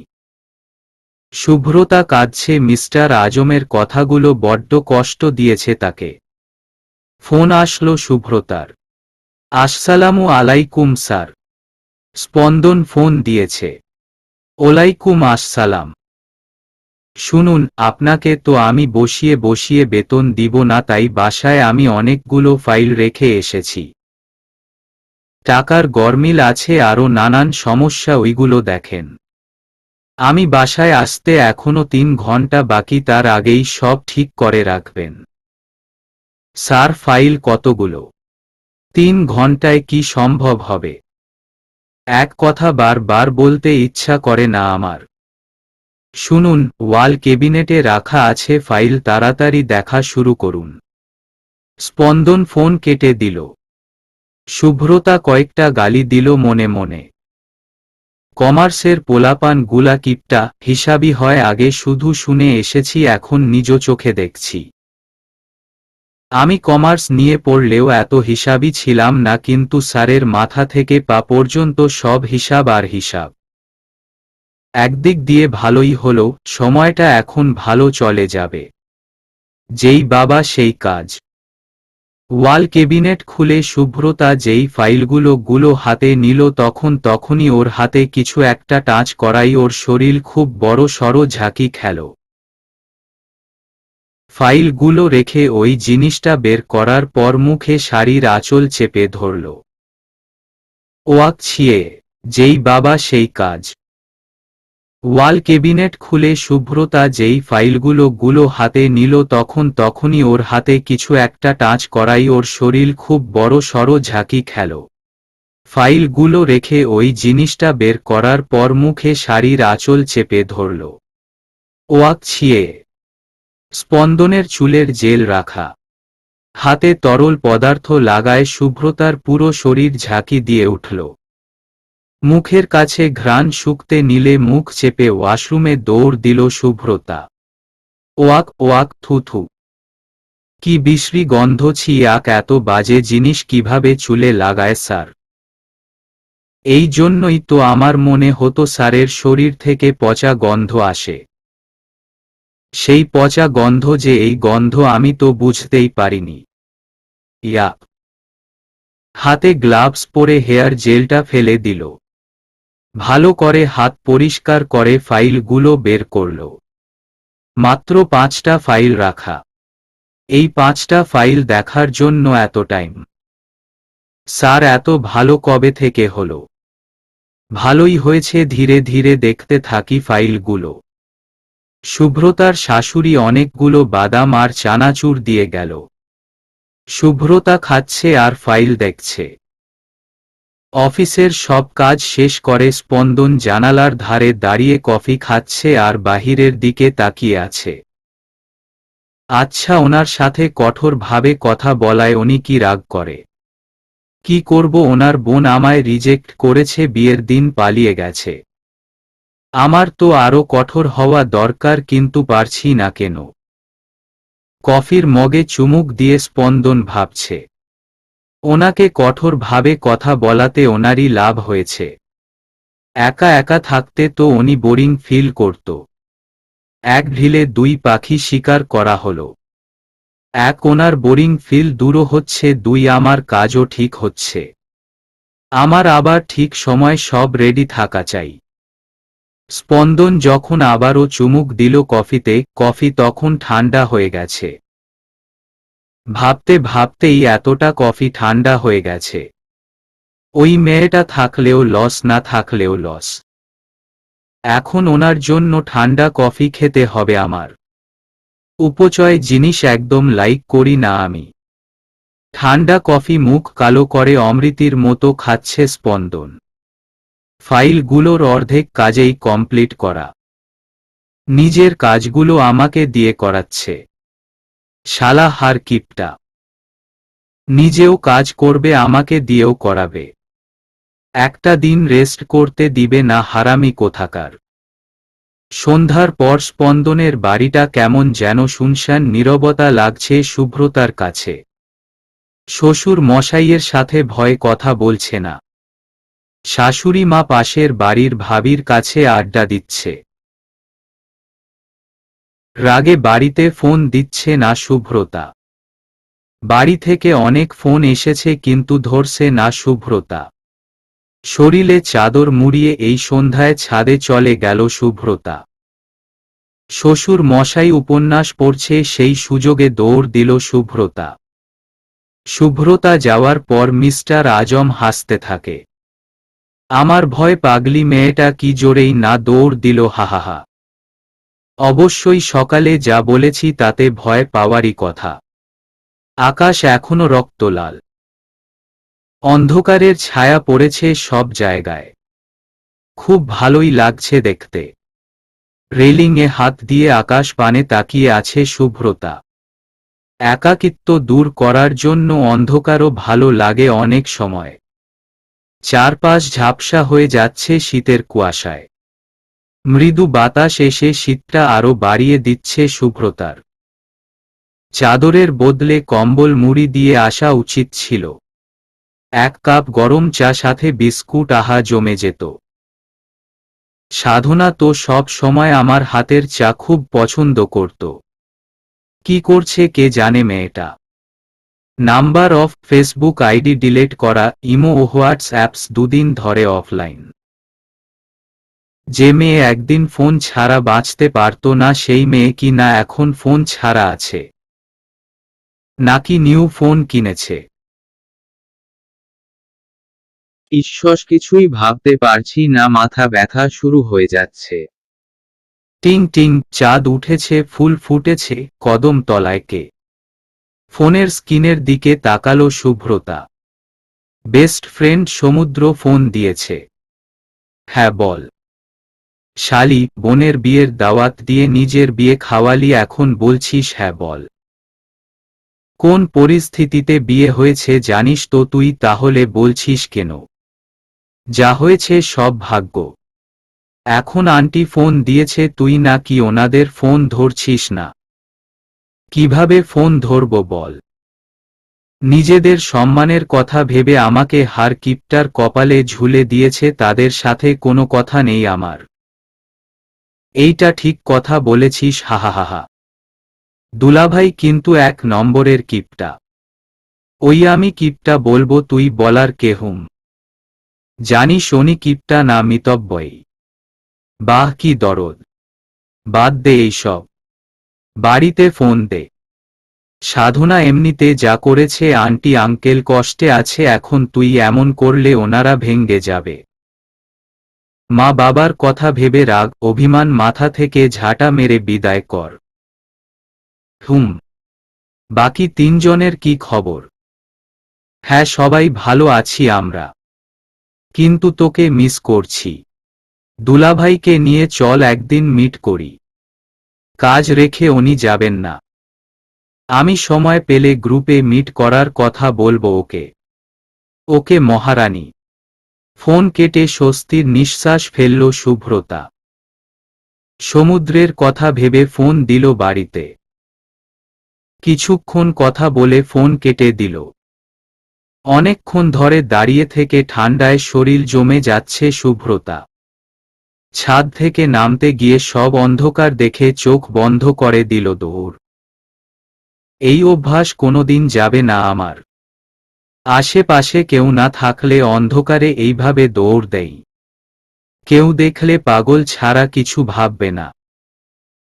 শুভ্রতা কাঁদছে। মিস্টার আজমের কথাগুলো বড্ড কষ্ট দিয়েছে তাকে। ফোন আসলো শুভ্রতার। আসসালামু আলাইকুম স্যার। স্পন্দন ফোন দিয়েছে। ওলাইকুম আসসালাম। শুনুন, আপনাকে তো আমি বসিয়ে বসিয়ে বেতন দিব না, তাই বাসায় আমি অনেকগুলো ফাইল রেখে এসেছি। টাকার গরমিল আছে, আরও নানান সমস্যা, ওইগুলো দেখেন। আমি বাসায় আসতে এখনো 3 ঘন্টা বাকি, তার আগেই সব ঠিক করে রাখবেন। স্যার, ফাইল কতগুলো? 3 ঘন্টায় কি সম্ভব হবে? এক কথা বারবার বলতে ইচ্ছা করে না আমার। শুনুন, ওয়াল ক্যাবিনেটে রাখা আছে ফাইল, তাড়াতাড়ি দেখা শুরু করুন। স্পন্দন ফোন কেটে দিল। শুভ্রতা কয়েকটা গালি দিল মনে মনে। কমার্সের পোলাপান গুলা কিপটা, হিসাবই হয়, আগে শুধু শুনে এসেছি, এখন নিজ চোখে দেখছি। আমি কমার্স নিয়ে পড়লেও এত হিসাবই ছিলাম না, কিন্তু স্যারের মাথা থেকে পা পর্যন্ত সব হিসাব আর হিসাব। একদিক দিয়ে ভালোই হলো, সময়টা এখন ভালো চলে যাবে। যেই বাবা সেই কাজ। ওয়াল ক্যাবিনেট খুলে শুভ্রতা যেই ফাইলগুলো হাতে নিল তখনই ওর হাতে কিছু একটা টাচ করাই ওর শরীর খুব বড় সড়ো ঝাঁকি খেল। ফাইলগুলো রেখে ওই জিনিসটা বের করার পর মুখে শাড়ির আঁচল চেপে ধরল। ওয়াক ছিয়ে, যেই বাবা সেই কাজ। ওয়াল ক্যাবিনেট খুলে শুভ্রতা যেই ফাইলগুলো হাতে নিল তখনই ওর হাতে কিছু একটা টাচ করাই ওর শরীর খুব বড় সড়ো ঝাঁকি খেল। ফাইলগুলো রেখে ওই জিনিসটা বের করার পর মুখে শাড়ির আঁচল চেপে ধরল। ওয়াক ছিয়ে, স্পন্দনের চুলের জেল রাখা। হাতে তরল পদার্থ লাগায় শুভ্রতার পুরো শরীর ঝাঁকি দিয়ে উঠল। মুখের কাছে ঘ্রাণ শুকতে নিলে মুখ চেপে ওয়াশরুমে দৌড় দিল শুভ্রতা। ওয়াক ওয়াক, থু থু, কি বিশ্রী গন্ধ, ছিয়াক, এত বাজে জিনিস কিভাবে চুলে লাগায় স্যার? এই জন্যই তো আমার মনে হতো স্যারের শরীর থেকে পচা গন্ধ আসে। সেই পচা গন্ধ যে এই গন্ধ আমি তো বুঝতেই পারিনি। ইয়া। হাতে গ্লাভস পরে হেয়ার জেলটা ফেলে দিল। ভালো করে হাত পরিষ্কার করে ফাইলগুলো বের করল। মাত্র 5টা ফাইল রাখা। এই 5টা ফাইল দেখার জন্য এত টাইম? স্যার এত ভালো কবে থেকে হলো? ভালোই হয়েছে, ধীরে ধীরে দেখতে থাকি ফাইলগুলো। শুভ্রতার শাশুড়ি অনেকগুলো বাদাম আর চানাচুর দিয়ে গেল। শুভ্রতা খাচ্ছে আর ফাইল দেখছে। অফিসের সব কাজ শেষ করে স্পন্দন জানালার ধারে দাঁড়িয়ে কফি খাচ্ছে আর বাহিরের দিকে তাকিয়ে আছে। আচ্ছা, ওনার সাথে কঠোরভাবে কথা বলায় উনি কি রাগ করে? কি করব, ওনার বোন আমায় রিজেক্ট করেছে, বিয়ের দিন পালিয়ে গেছে। আমার তো আরো কঠোর হওয়া দরকার, কিন্তু পারছি না কেন? কফির মগে চুমুক দিয়ে স্পন্দন ভাবছে, ওনাকে কঠোরভাবে কথা বলাতে ওনারই লাভ হয়েছে। একা একা থাকতে তো উনি বোরিং ফিল করত। এক ঢিলে 2 পাখি শিকার করা হলো। এক, ওনার বোরিং ফিল দূরও হচ্ছে, 2 আমার কাজও ঠিক হচ্ছে। আমার আবার ঠিক সময় সব রেডি থাকা চাই। স্পন্দন যখন আবারও চুমুক দিল কফিতে, কফি তখন ঠান্ডা হয়ে গেছে। ভাবতে ভাবতেই এতটা কফি ঠান্ডা হয়ে গেছে। ওই মেয়েটা থাকলেও লস, না থাকলেও লস। এখন ওনার জন্য ঠান্ডা কফি খেতে হবে আমার। উপচয় জিনিস একদম লাইক করি না আমি। ঠান্ডা কফি মুখ কালো করে অমৃতির মতো খাচ্ছে স্পন্দন। ফাইলগুলোর অর্ধেক কাজেই কমপ্লিট করা। নিজের কাজগুলো আমাকে দিয়ে করাচ্ছে। শালা হার কিপটা। নিজেও কাজ করবে, আমাকে দিয়েও করাবে। একটা দিন রেস্ট করতে দিবে না, হারামি কোথাকার। সন্ধ্যার পর স্পন্দনের বাড়িটা কেমন যেন শুনশান নীরবতা লাগছে শুভ্রতার কাছে। শ্বশুর মশাইয়ের সাথে ভয়ে কথা বলছে না। শাশুড়ি মা পাশের বাড়ির ভাবির কাছে আড্ডা দিচ্ছে। রাগে বাড়িতে ফোন দিচ্ছে না শুভ্রতা। বাড়ি থেকে অনেক ফোন এসেছে কিন্তু ধরছে না শুভ্রতা। শরীরে চাদর মুড়িয়ে এই সন্ধ্যায় ছাদে চলে গেল শুভ্রতা। শ্বশুর মশাই উপন্যাস পড়ছে, সেই সুযোগে দৌড় দিল শুভ্রতা। শুভ্রতা যাওয়ার পর মিস্টার আজম হাসতে থাকে। আমার ভয় পাগলি মেয়েটা কি জোরেই না দৌড় দিল, হাহাহা। অবশ্যই সকালে যা বলেছি তাতে ভয় পাওয়ারই কথা। আকাশ এখনো রক্তলাল। অন্ধকারের ছায়া পড়েছে সব জায়গায়। খুব ভালোই লাগছে দেখতে। রেলিংয়ে হাত দিয়ে আকাশ পানে তাকিয়ে আছে শুভ্রতা। একাকিত্ব দূর করার জন্য অন্ধকারও ভালো লাগে অনেক সময়। চারপাশ ঝাপসা হয়ে যাচ্ছে শীতের কুয়াশায়। মৃদু বাতাস এসে শীতটা আরো বাড়িয়ে দিচ্ছে শুভ্রতার। চাদরের বদলে কম্বল মুড়ি দিয়ে আসা উচিত ছিল। এক কাপ গরম চা সাথে বিস্কুট আহা জমে যেত। সাধনা তো সব সময় আমার হাতের চা খুব পছন্দ করত। কি করছে কে জানে মেয়েটা। Number of Facebook ID delete করা, ইমো ও হোয়াটসঅ্যাপস দুদিন ধরে অফলাইন। যে মেয়ে একদিন ফোন ছাড়া বাঁচতে পারত না সেই মেয়ে কি না এখন ফোন ছাড়া আছে, নাকি নিউ ফোন কিনেছে। ঈশ্বর, কিছুই ভাবতে পারছি না, মাথা ব্যথা শুরু হয়ে যাচ্ছে। টিং টিং, চাঁদ উঠেছে, ফুল ফুটেছে, কদম তলায় কে? ফোনের স্ক্রিনের দিকে তাকালো শুভ্রতা। বেস্ট ফ্রেন্ড সমুদ্র ফোন দিয়েছে। হ্যাঁ বল। শালি, বোনের বিয়ের দাওয়াত দিয়ে নিজের বিয়ে খাওয়ালি, এখন বলছিস হ্যাঁ বল? কোন পরিস্থিতিতে বিয়ে হয়েছে জানিস তো তুই, তাহলে বলছিস কেন? যা হয়েছে সব ভাগ্য। এখন আন্টি ফোন দিয়েছে, তুই নাকি ওনাদের ফোন ধরছিস না? কিভাবে ফোন ধরব বল? নিজেদের সম্মানের কথা ভেবে আমাকে হার কিপটার কপালে ঝুলে দিয়েছে, তাদের সাথে কোনো কথা নেই আমার। এইটা ঠিক কথা বলেছিস, হাহাহাহা। দুলাভাই কিন্তু এক নম্বরের কিপটা। ওই আমি কিপটা বলবো, তুই বলার কে হুম? জানিস উনি কিপটা না মিতব্যয়ী। বাহ কি দরদ। বাদ দে এইসব, বাড়িতে ফোন দে। সাধনা এমনিতে যা করেছে, আন্টি আঙ্কেল কষ্টে আছে, এখন তুই এমন করলে ওনারা ভেঙ্গে যাবে। মা বাবার কথা ভেবে রাগ অভিমান মাথা থেকে ঝাঁটা মেরে বিদায় কর। হুম। বাকি তিনজনের কি খবর? হ্যাঁ সবাই ভালো আছি আমরা, কিন্তু তোকে মিস করছি। দুলাভাইকে নিয়ে চল একদিন মিট করি। কাজ রেখে উনি যাবেন না। আমি সময় পেলে গ্রুপে মিট করার কথা বলবো ওকে। ওকে মহারানী। ফোন কেটে স্বস্তির নিঃশ্বাস ফেলল শুভ্রতা। সমুদ্রের কথা ভেবে ফোন দিল বাড়িতে। কিছুক্ষণ কথা বলে ফোন কেটে দিল। অনেকক্ষণ ধরে দাঁড়িয়ে থেকে ঠান্ডায় শরীর জমে যাচ্ছে শুভ্রতা। ছাদ থেকে নামতে গিয়ে সব অন্ধকার দেখে চোখ বন্ধ করে দিল দৌড়। এই অভ্যাস কোনোদিন যাবে না আমার। আশেপাশে কেউ না থাকলে অন্ধকারে এইভাবে দৌড় দেই। কেউ দেখলে পাগল ছাড়া কিছু ভাববে না।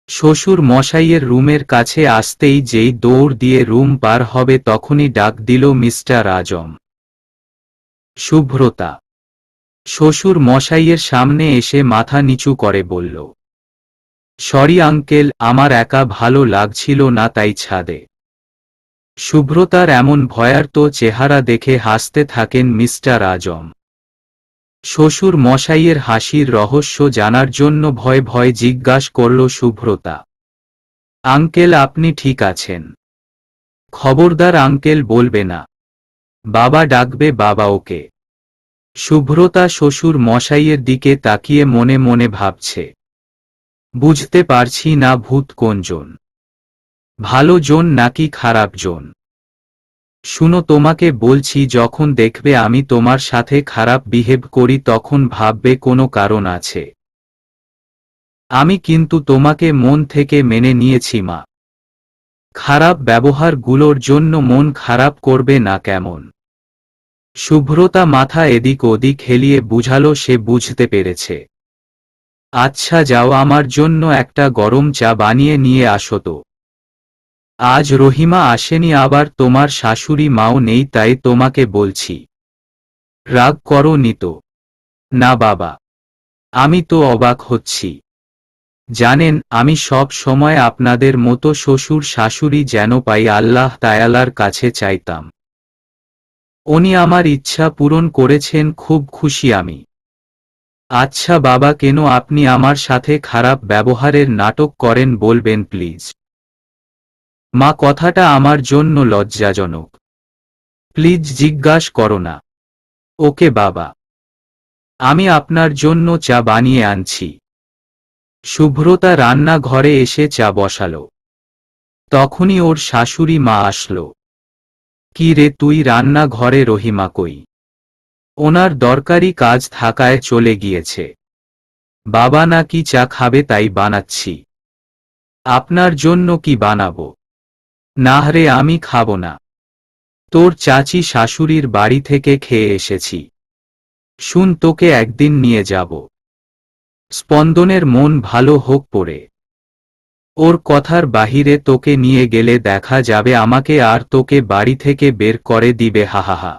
শ্বশুর মশাইয়ের রুমের কাছে আসতেই যেই দৌড় দিয়ে রুম পার হবে তখনই ডাক দিল মিস্টার আজম। শুভ্রতা শ্বশুর মশাইয়ের সামনে এসে মাথা নিচু করে বলল, সরি আঙ্কেল, আমার একা ভালো লাগছিল না তাই ছাদে। শুভ্রতার এমন ভয়ার্ত চেহারা দেখে হাসতে থাকেন মিস্টার আজম। শ্বশুর মশাইয়ের হাসির রহস্য জানার জন্য ভয় ভয় জিজ্ঞাসা করল শুভ্রতা, আঙ্কেল আপনি ঠিক আছেন? খবরদার আঙ্কেল বলবে না, বাবা ডাকবে বাবা ওকে। শুভ্রতা শ্বশুর মশাইয়ের দিকে তাকিয়ে মনে মনে ভাবছে, বুঝতে পারছি না ভূত কোনজন, ভালো জন নাকি খারাপ জন। শুনো তোমাকে বলছি, যখন দেখবে আমি তোমার সাথে খারাপ বিহেভ করি তখন ভাববে কোনো কারণ আছে। আমি কিন্তু তোমাকে মন থেকে মেনে নিয়েছি মা। খারাপ ব্যবহারগুলোর জন্য মন খারাপ করবে না কেমন? শুভ্রতা মাথা এদিক ওদিক হেলিয়ে বুঝালো সে বুঝতে পেরেছে। আচ্ছা যাও, আমার জন্য একটা গরম চা বানিয়ে নিয়ে আসো তো। আজ রহিমা আসেনি, আবার তোমার শাশুড়ি মাও নেই, তাই তোমাকে বলছি। রাগ করো নি তো? না বাবা, আমি তো অবাক হচ্ছি। জানেন, আমি সব সময় আপনাদের মতো শ্বশুর শাশুড়ি যেন পাই আল্লাহ তায়ালার কাছে চাইতাম। উনি আমার ইচ্ছা পূরণ করেছেন, খুব খুশি আমি। আচ্ছা বাবা, কেন আপনি আমার সাথে খারাপ ব্যবহারের নাটক করেন বলবেন প্লিজ? মা, কথাটা আমার জন্য লজ্জাজনক। প্লিজ জিজ্ঞাস করো না। ওকে বাবা, আমি আপনার জন্য চা বানিয়ে আনছি। শুভ্রতা রান্নাঘরে এসে চা বসালো। তখনই ওর শাশুড়ি মা আসলো। কি রে, তুই রান্নাঘরে? রহিমা কই? ওনার দরকারি কাজ থাকায় চলে গিয়েছে। বাবা নাকি চা খাবে, তাই বানাচ্ছি। আপনার জন্য কি বানাবো? না রে, আমি খাবো না। তোর চাচি শাশুড়ির বাড়ি থেকে খেয়ে এসেছি। শুন, তোকে একদিন নিয়ে যাব। স্পন্দনের মন ভালো হোক পড়ে। ওর কথার বাহিরে তোকে নিয়ে গেলে দেখা যাবে আমাকে আর তোকে বাড়ি থেকে বের করে দিবে। হাহাহা।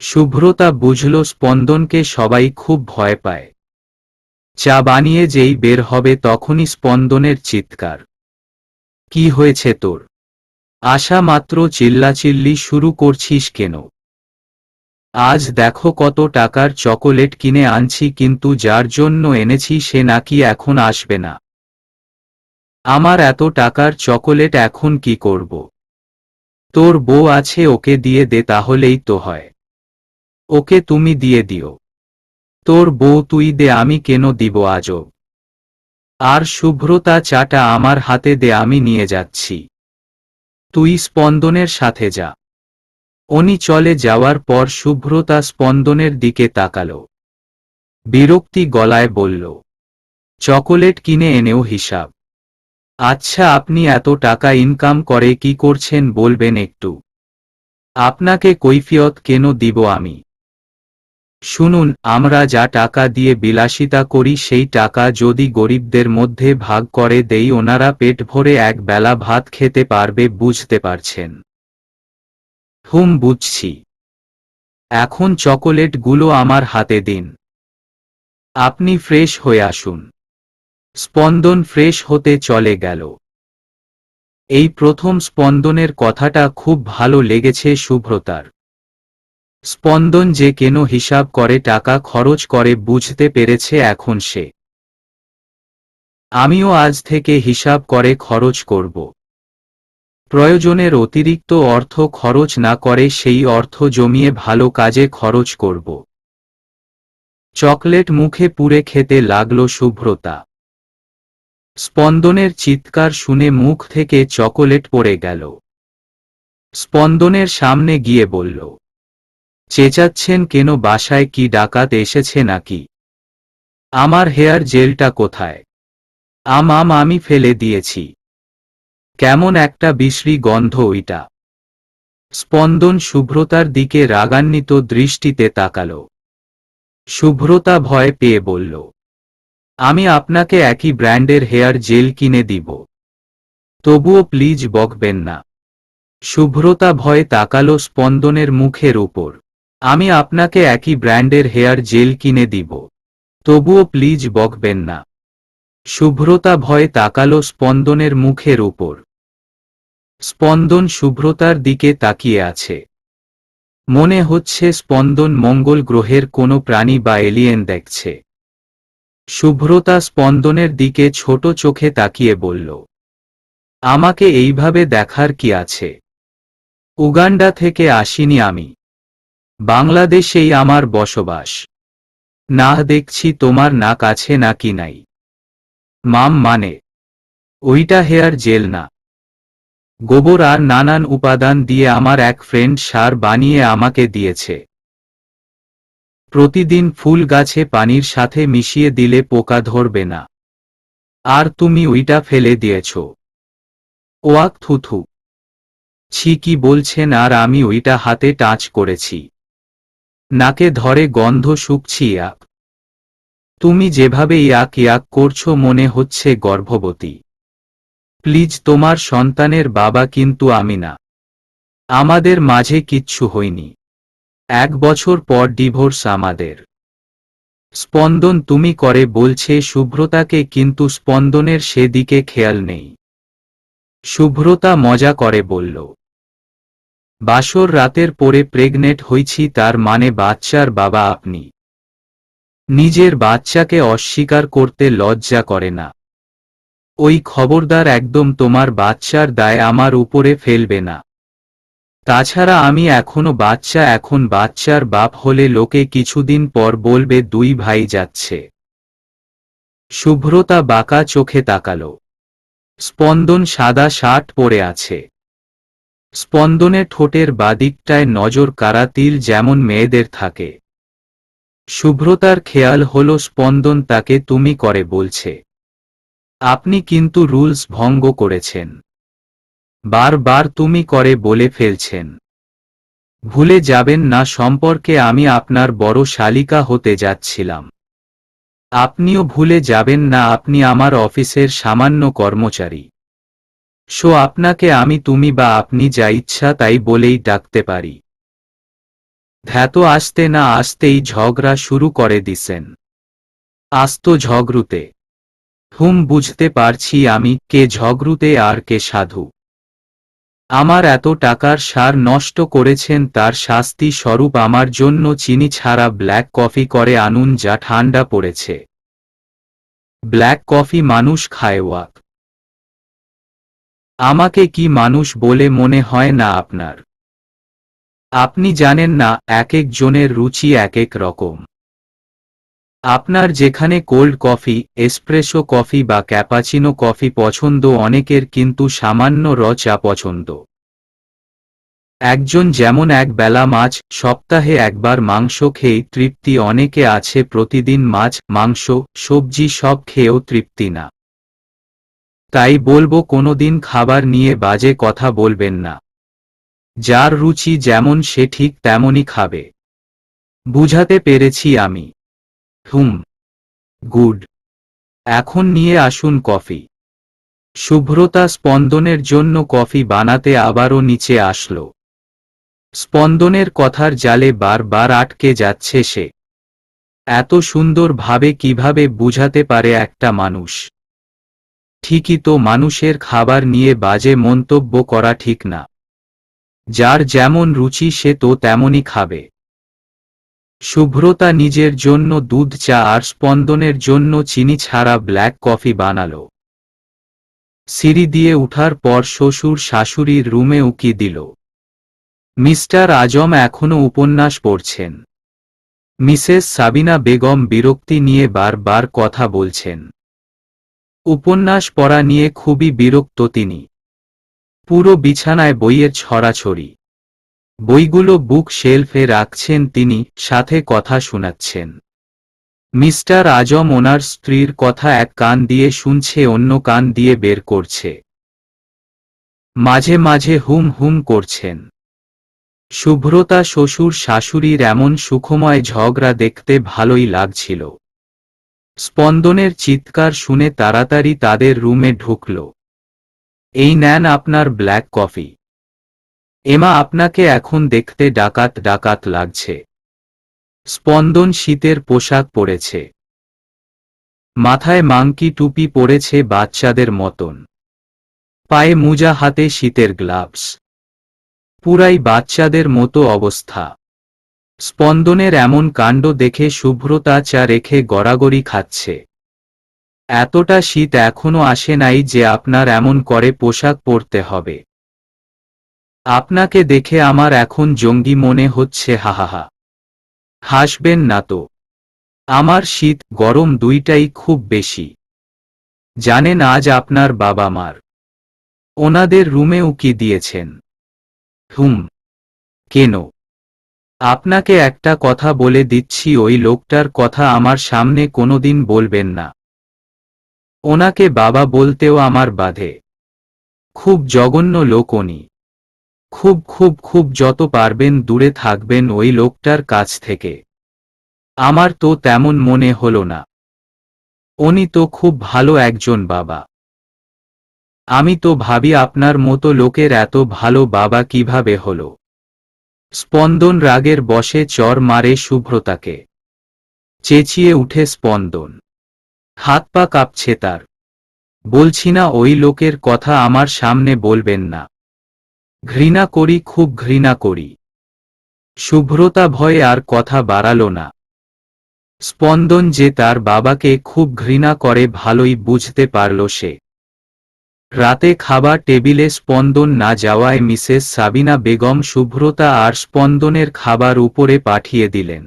শুভ্রতা বুঝল স্পন্দনকে সবাই খুব ভয় পায়। চা বানিয়ে যেই বের হবে তখনই স্পন্দনের চিৎকার। কি হয়েছে তোর? আসা মাত্র চিল্লাচিল্লি শুরু করছিস কেন? আজ দেখো কত টাকার চকোলেট কিনে আনছি, কিন্তু যার জন্য এনেছি সে নাকি এখন আসবে না। আমার এত টাকার চকোলেট এখন কি করব? তোর বউ আছে, ওকে দিয়ে দে, তাহলেই তো হয়। ওকে তুমি দিয়ে দিও। তোর বউ তুই দে, আমি কেন দিব আজব। আর শুভ্রতা, চাটা আমার হাতে দে, আমি নিয়ে যাচ্ছি। তুই স্পন্দনের সাথে যা। উনি চলে যাওয়ার পর শুভ্রতা স্পন্দনের দিকে তাকালো। বিরক্তি গলায় বলল, চকোলেট কিনে এনেও হিসাব। আচ্ছা, আপনি এত টাকা ইনকাম করে কি করছেন বলবেন একটু? আপনাকে কৈফিয়ত কেন দিব আমি? শুনুন, আমরা যা টাকা দিয়ে বিলাসিতা করি সেই টাকা যদি গরিবদের মধ্যে ভাগ করে দেই, ওনারা পেট ভরে এক বেলা ভাত খেতে পারবে, বুঝতে পারছেন? বুঝছি। এখন চকোলেটগুলো আমার হাতে দিন। আপনি ফ্রেশ হয়ে আসুন। স্পন্দন ফ্রেশ হতে চলে গেল। এই প্রথম স্পন্দনের কথাটা খুব ভালো লেগেছে শুভ্রতার। স্পন্দন যে কেন হিসাব করে টাকা খরচ করে বুঝতে পেরেছে এখন সে। আমিও আজ থেকে হিসাব করে খরচ করব। প্রয়োজনের অতিরিক্ত অর্থ খরচ না করে সেই অর্থ জমিয়ে ভালো কাজে খরচ করব। চকলেট মুখে পুরে খেতে লাগল শুভ্রতা। স্পন্দনের চিৎকার শুনে মুখ থেকে চকোলেট পড়ে গেল। স্পন্দনের সামনে গিয়ে বলল, চেঁচাচ্ছেন কেন? বাসায় কি ডাকাত এসেছে নাকি? আমার হেয়ার জেলটা কোথায়? আমি ফেলে দিয়েছি। কেমন একটা বিশ্রী গন্ধ ওইটা। স্পন্দন শুভ্রতার দিকে রাগান্বিত দৃষ্টিতে তাকাল। শুভ্রতা ভয় পেয়ে বলল, আমি আপনাকে একই ব্র্যান্ডের হেয়ার জেল কিনে দিব। তবুও প্লিজ বকবেন না। শুভ্রতা ভয়ে তাকালো স্পন্দনের মুখের উপর। আমি আপনাকে একই ব্র্যান্ডের হেয়ার জেল কিনে দিব। তবুও প্লিজ বকবেন না। শুভ্রতা ভয়ে তাকালো স্পন্দনের মুখের উপর। স্পন্দন শুভ্রতার দিকে তাকিয়ে আছে। মনে হচ্ছে স্পন্দন মঙ্গল গ্রহের কোনো প্রাণী বা এলিয়েন দেখছে। শুভ্রতা স্পন্দনের দিকে ছোট চোখে তাকিয়ে বলল, আমাকে এইভাবে দেখার কি আছে? উগান্ডা থেকে আসিনি আমি। বাংলাদেশেই আমার বসবাস। না, দেখছি তোমার নাক আছে নাকি নাই। মানে ওইটা হেয়ার জেল না। গোবর আর নানান উপাদান দিয়ে আমার এক ফ্রেন্ড সার বানিয়ে আমাকে দিয়েছে। প্রতিদিন ফুল গাছে পানির সাথে মিশিয়ে দিলে পোকা ধরবে না। আর তুমি ওইটা ফেলে দিয়েছ। ওয়াক, থুথু। ছি, কি বলছেন? আর আমি ওইটা হাতে টাচ করেছি। নাকে ধরে গন্ধ শুকছি। ইয়াক। তুমি যেভাবে ইয়াক ইয়াক করছো মনে হচ্ছে গর্ভবতী। প্লিজ, তোমার সন্তানের বাবা কিন্তু আমি না। আমাদের মাঝে কিচ্ছু হয়নি। 1 বছর পর ডিভোর্স আমাদের। স্পন্দন তুমি করে বলছে শুভ্রতাকে, কিন্তু স্পন্দনের সেদিকে খেয়াল নেই। শুভ্রতা মজা করে বলল, বাসর রাতের পরে প্রেগনেন্ট হইছি, তার মানে বাচ্চার বাবা আপনি। নিজের বাচ্চাকে অস্বীকার করতে লজ্জা করে না? ওই খবরদার একদম তোমার বাচ্চার দায় আমার উপরে ফেলবে না। তাছাড়া আমি এখনো বাচ্চা, এখন বাচ্চার বাপ হলে লোকে কিছুদিন পর বলবে দুই ভাই যাচ্ছে। শুভ্রতা বাঁকা চোখে তাকালো। স্পন্দন সাদা শার্ট পরে আছে। স্পন্দনের ঠোঁটের বাদিকটায় নজর কাড়া তিল যেমন মেয়েদের থাকে। শুভ্রতার খেয়াল হলো স্পন্দন তাকে তুমি করে বলছে। আপনি কিন্তু রুলস ভঙ্গ করেছেন। বারবার তুমি করে বলে ফেলছেন। ভুলে যাবেন না সম্পর্কে আমি আপনার বড় শালিকা হতে যাচ্ছিলাম। আপনিও ভুলে যাবেন না আপনি আমার অফিসের সামান্য কর্মচারী। আপনাকে আমি তুমি বা আপনি যা ইচ্ছা তাই বলেই ডাকতে পারি। ধ্যাত আসতে না আসতেই ঝগড়া শুরু করে দিছেন। আস্ত ঝগড়ুতে। বুঝতে পারছি আমি কে ঝগড়ুতে আর কে সাধু। আমার এত টাকার সার নষ্ট করেছেন, তার শাস্তি স্বরূপ আমার জন্য চিনি ছাড়া ব্ল্যাক কফি করে আনুন যা ঠান্ডা পড়েছে। ব্ল্যাক কফি মানুষ খায় ওয়াক। আমাকে কি মানুষ বলে মনে হয় না আপনার? আপনি জানেন না এক এক জনের রুচি এক এক রকম। আপনার যেখানে কোল্ড কফি, এসপ্রেসো কফি বা ক্যাপাচিনো কফি পছন্দ, অনেকের কিন্তু সামান্য চা পছন্দ। একজন যেমন এক বেলা মাছ, সপ্তাহে একবার মাংস খেয়ে তৃপ্তি, অনেকে আছে প্রতিদিন মাছ, মাংস, সবজি সব খেয়েও তৃপ্তি না। তাই বলবো কোনোদিন খাবার নিয়ে বাজে কথা বলবেন না। যার রুচি যেমন সে ঠিক তেমনই খাবে। বুঝাতে পেরেছি আমি? গুড। এখন নিয়ে আসুন কফি। শুভ্রতা স্পন্দনের জন্য কফি বানাতে আবারও নিচে আসলো। স্পন্দনের কথার জালে বারবার আটকে যাচ্ছে সে। এত সুন্দর ভাবে কিভাবে বুঝাতে পারে একটা মানুষ? ঠিকই তো, মানুষের খাবার নিয়ে বাজে মন্তব্য করা ঠিক না। যার যেমন রুচি সে তো তেমনই খাবে। শুভ্রতা নিজের জন্য দুধ চা আর স্পন্দনের জন্য চিনি ছাড়া ব্ল্যাক কফি বানালো। সিঁড়ি দিয়ে উঠার পর শ্বশুর শাশুড়ির রুমে উকি দিল। মিস্টার আজম এখনো উপন্যাস পড়ছেন। মিসেস সাবিনা বেগম বিরক্তি নিয়ে বারবার কথা বলছেন। উপন্যাস পড়া নিয়ে খুবই বিরক্ত তিনি। পুরো বিছানায় বইয়ের ছড়াছড়ি। বইগুলো বুক শেলফে রাখছেন তিনি, সাথে কথা শোনাচ্ছেন। মিস্টার আজম ওনার স্ত্রীর কথা এক কান দিয়ে শুনছে, অন্য কান দিয়ে বের করছে। মাঝে মাঝে হুম হুম করছেন। শুভ্রতা শ্বশুর শাশুড়ির এমন সুখময় ঝগড়া দেখতে ভালোই লাগছিল। স্পন্দনের চিৎকার শুনে তাড়াতাড়ি তাদের রুমে ঢুকল। এই নেন আপনার ব্ল্যাক কফি। এমা আপনাকে এখন দেখতে ডাকাত ডাকাত লাগছে। স্পন্দন শীতের পোশাক পরেছে। মাথায় মাংকি টুপি পরেছে বাচ্চাদের মতন। পায়ে মোজা, হাতে শীতের গ্লাভস। পুরাই বাচ্চাদের মতো অবস্থা। স্পন্দনের এমন কাণ্ড দেখে শুভ্রতা চা রেখে গড়াগড়ি খাচ্ছে। এতটা শীত এখনো আসে নাই যে আপনার এমন করে পোশাক পরতে হবে। আপনাকে দেখে আমার এখন জঙ্গি মনে হচ্ছে। হাহাহা। হাসবেন না তো। আমার শীত গরম দুইটাই খুব বেশি। জানেন আজ আপনার বাবা মার ওনাদের রুমে উকি দিয়েছেন। কেন? আপনাকে একটা কথা বলে দিচ্ছি, ওই লোকটার কথা আমার সামনে কোনোদিন বলবেন না। ওনাকে বাবা বলতেও আমার বাধে। খুব জঘন্য লোক উনি। খুব খুব খুব, যত পারবেন দূরে থাকবেন ওই লোকটার কাছ থেকে। আমার তো তেমন মনে হলো না। উনি তো খুব ভালো একজন বাবা। আমি তো ভাবি আপনার মতো লোকের এত ভালো বাবা কিভাবে হলো। স্পন্দন রাগের বশে চড় মারে শুভ্রতাকে। চেঁচিয়ে উঠে স্পন্দন। হাত পা কাঁপছে তার। বলছি না ওই লোকের কথা আমার সামনে বলবেন না। ঘৃণা করি, খুব ঘৃণা করি। শুভ্রতা ভয়ে আর কথা বাড়ালো না। স্পন্দন যে তার বাবাকে খুব ঘৃণা করে ভালোই বুঝতে পারল সে। রাতে খাবার টেবিলে স্পন্দন না যাওয়ায় মিসেস সাবিনা বেগম শুভ্রতা আর স্পন্দনের খাবার উপরে পাঠিয়ে দিলেন।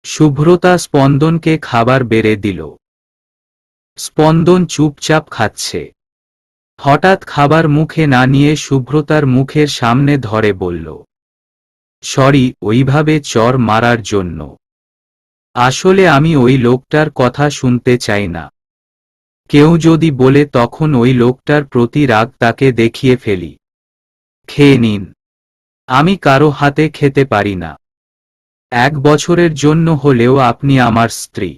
শুভ্রতা স্পন্দনকে খাবার বেড়ে দিল। স্পন্দন চুপচাপ খাচ্ছে। হঠাৎ খাবার মুখে না নিয়ে শুভ্রতার মুখের সামনে ধরে বলল, সরি, ওইভাবে চর মারার জন্য। আসলে আমি ওই লোকটার কথা শুনতে চাই না। কেউ যদি বলে তখন ওই লোকটার প্রতি রাগ তাকে দেখিয়ে ফেলি। খেয়ে নিন। আমি কারো হাতে খেতে পারি না। 1 বছরের জন্য হলেও আপনি আমার স্ত্রী।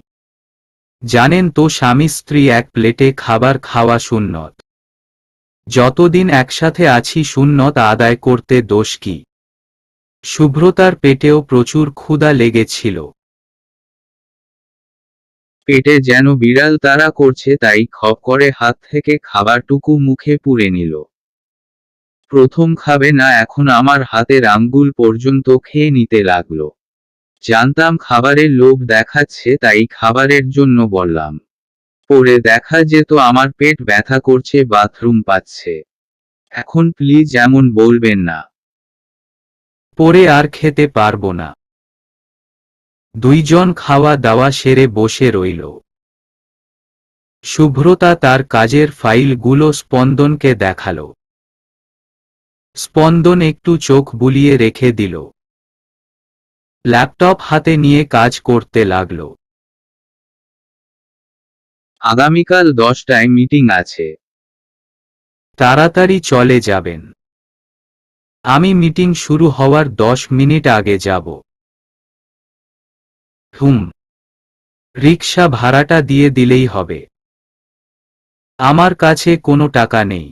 জানেন তো স্বামী স্ত্রী এক প্লেটে খাবার খাওয়া সুন্নত। যতদিন একসাথে আছি সুন্নত আদায় করতে দোষ কি? শুভ্রতার পেটেও প্রচুর ক্ষুধা লেগেছিল। পেটে যেন বিড়াল তাড়া করছে, তাই খপ করে হাত থেকে খাবারটুকু মুখে পুরে নিল। প্রথম খাবে না, এখন আমার হাতের আঙ্গুল পর্যন্ত খেয়ে নিতে লাগলো। জানতাম খাবারের লোভ দেখাচ্ছে, তাই খাবারের জন্য বললাম। পরে দেখা যেত আমার পেট ব্যথা করছে, বাথরুম পাচ্ছে। এখন প্লিজ এমন বলবেন না। পরে আর খেতে পারবো না। দুইজন খাওয়া দাওয়া সেরে বসে রইল। শুভ্রতা তার কাজের ফাইলগুলো স্পন্দনকে দেখালো। স্পন্দন একটু চোখ বুলিয়ে রেখে দিল। ল্যাপটপ হাতে নিয়ে কাজ করতে লাগল। আগামীকাল 10টায় মিটিং আছে। তাড়াতাড়ি চলে যাবেন। আমি মিটিং শুরু হওয়ার 10 মিনিট আগে যাব। রিকশা ভাড়াটা দিয়ে দিলেই হবে। আমার কাছে কোনো টাকা নেই।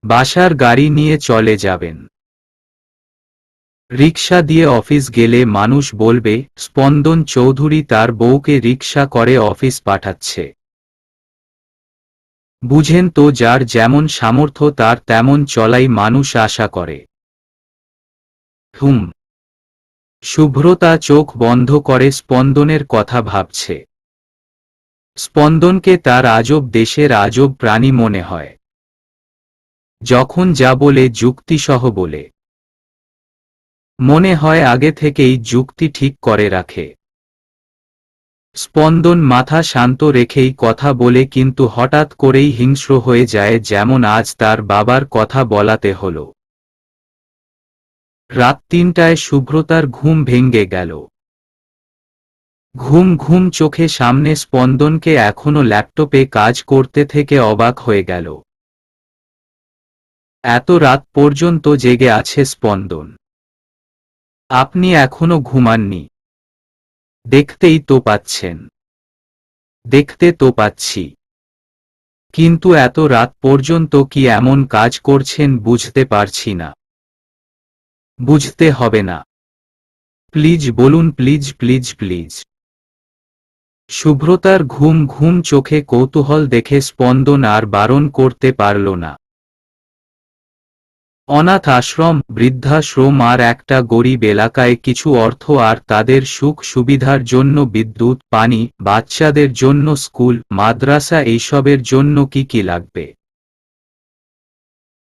বাসার গাড়ি নিয়ে চলে যাবেন। রিকশা দিয়ে অফিস গেলে মানুষ বলবে স্পন্দন চৌধুরী তার বউকে রিকশা করে অফিস পাঠাচ্ছে। বুঝেন তো, যার যেমন সামর্থ্য তার তেমন চলাই মানুষ আশা করে। শুভ্রতা চোখ বন্ধ করে স্পন্দনের কথা ভাবছে। স্পন্দনকে তার আজব দেশের আজব প্রাণী মনে হয়। যখন যা বলে যুক্তিসহ বলে। মনে হয় আগে থেকেই যুক্তি ঠিক করে রাখে। স্পন্দন মাথা শান্ত রেখেই কথা বলে, কিন্তু হঠাৎ করেই হিংস্র হয়ে যায়, যেমন আজ তার বাবার কথা বলাতে হল। রাত 3টায় শুভ্রতার ঘুম ভেঙে গেল। ঘুম ঘুম চোখে সামনে স্পন্দনকে এখনো ল্যাপটপে কাজ করতে থেকে অবাক হয়ে গেল। এত রাত পর্যন্ত জেগে আছে স্পন্দন। আপনি এখনো ঘুমাননি? দেখতেই তো পাচ্ছেন। দেখতে তো পাচ্ছি, কিন্তু এত রাত পর্যন্ত কি এমন কাজ করছেন বুঝতে পারছি না। বুঝতে হবে না। প্লিজ বলুন, প্লিজ প্লিজ প্লিজ। শুভ্রতার ঘুম ঘুম চোখে কৌতূহল দেখে স্পন্দন আর বারণ করতে পারল না। অনাথ আশ্রম, বৃদ্ধাশ্রম আর একটা গরিব এলাকায় কিছু অর্থ আর তাদের সুখ সুবিধার জন্য বিদ্যুৎ, পানি, বাচ্চাদের জন্য স্কুল, মাদ্রাসা, এইসবের জন্য কি কি লাগবে?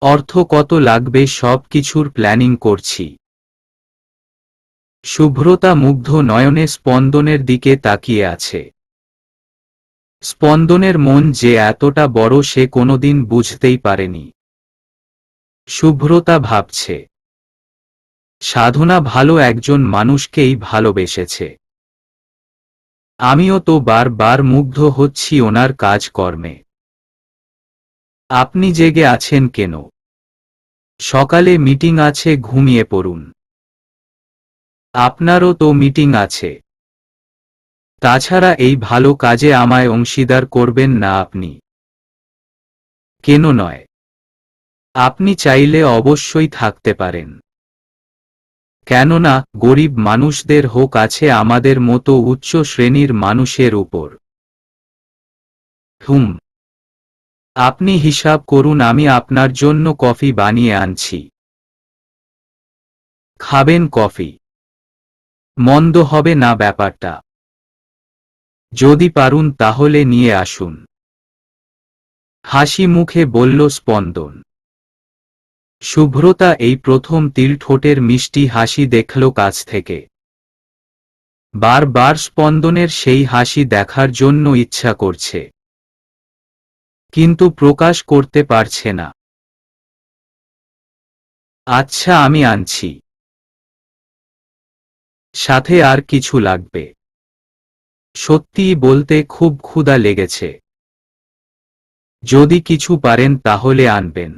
অর্থ কত লাগবে সব কিছুর প্ল্যানিং করছি। শুভ্রতা মুগ্ধ নয়নে স্পন্দনের দিকে তাকিয়ে আছে। স্পন্দনের মন যে এতটা বড় সে কোনোদিন বুঝতেই পারেনি। শুভ্রতা ভাবছে, সাধনা ভালো একজন মানুষকেই ভালোবেসেছে। আমিও তো বারবার মুগ্ধ হচ্ছি ওনার কাজকর্মে। আপনি জেগে আছেন কেন? সকালে মিটিং আছে, ঘুমিয়ে পড়ুন। আপনারও তো মিটিং আছে। তাছাড়া এই ভালো কাজে আমায় অংশীদার করবেন না আপনি? কেন নয়? আপনি চাইলে অবশ্যই থাকতে পারেন। কেননা গরিব মানুষদের হোক আছে আমাদের মতো উচ্চ শ্রেণীর মানুষের উপর। আপনি হিসাব করুন, আমি আপনার জন্য কফি বানিয়ে আনছি। খাবেন কফি? মন্দ হবে না ব্যাপারটা। যদি পারুন তাহলে নিয়ে আসুন। হাসি মুখে বলল স্পন্দন। শুভ্রতা এই প্রথম তিল ঠোঁটের মিষ্টি হাসি দেখল কাছ থেকে। বারবার স্পন্দনের সেই হাসি দেখার জন্য ইচ্ছা করছে, কিন্তু প্রকাশ করতে পারছে না। আচ্ছা, আমি আনছি। সাথে আর কিছু লাগবে? সত্যিই বলতে খুব ক্ষুধা লেগেছে। যদি কিছু পারেন তাহলে আনবেন,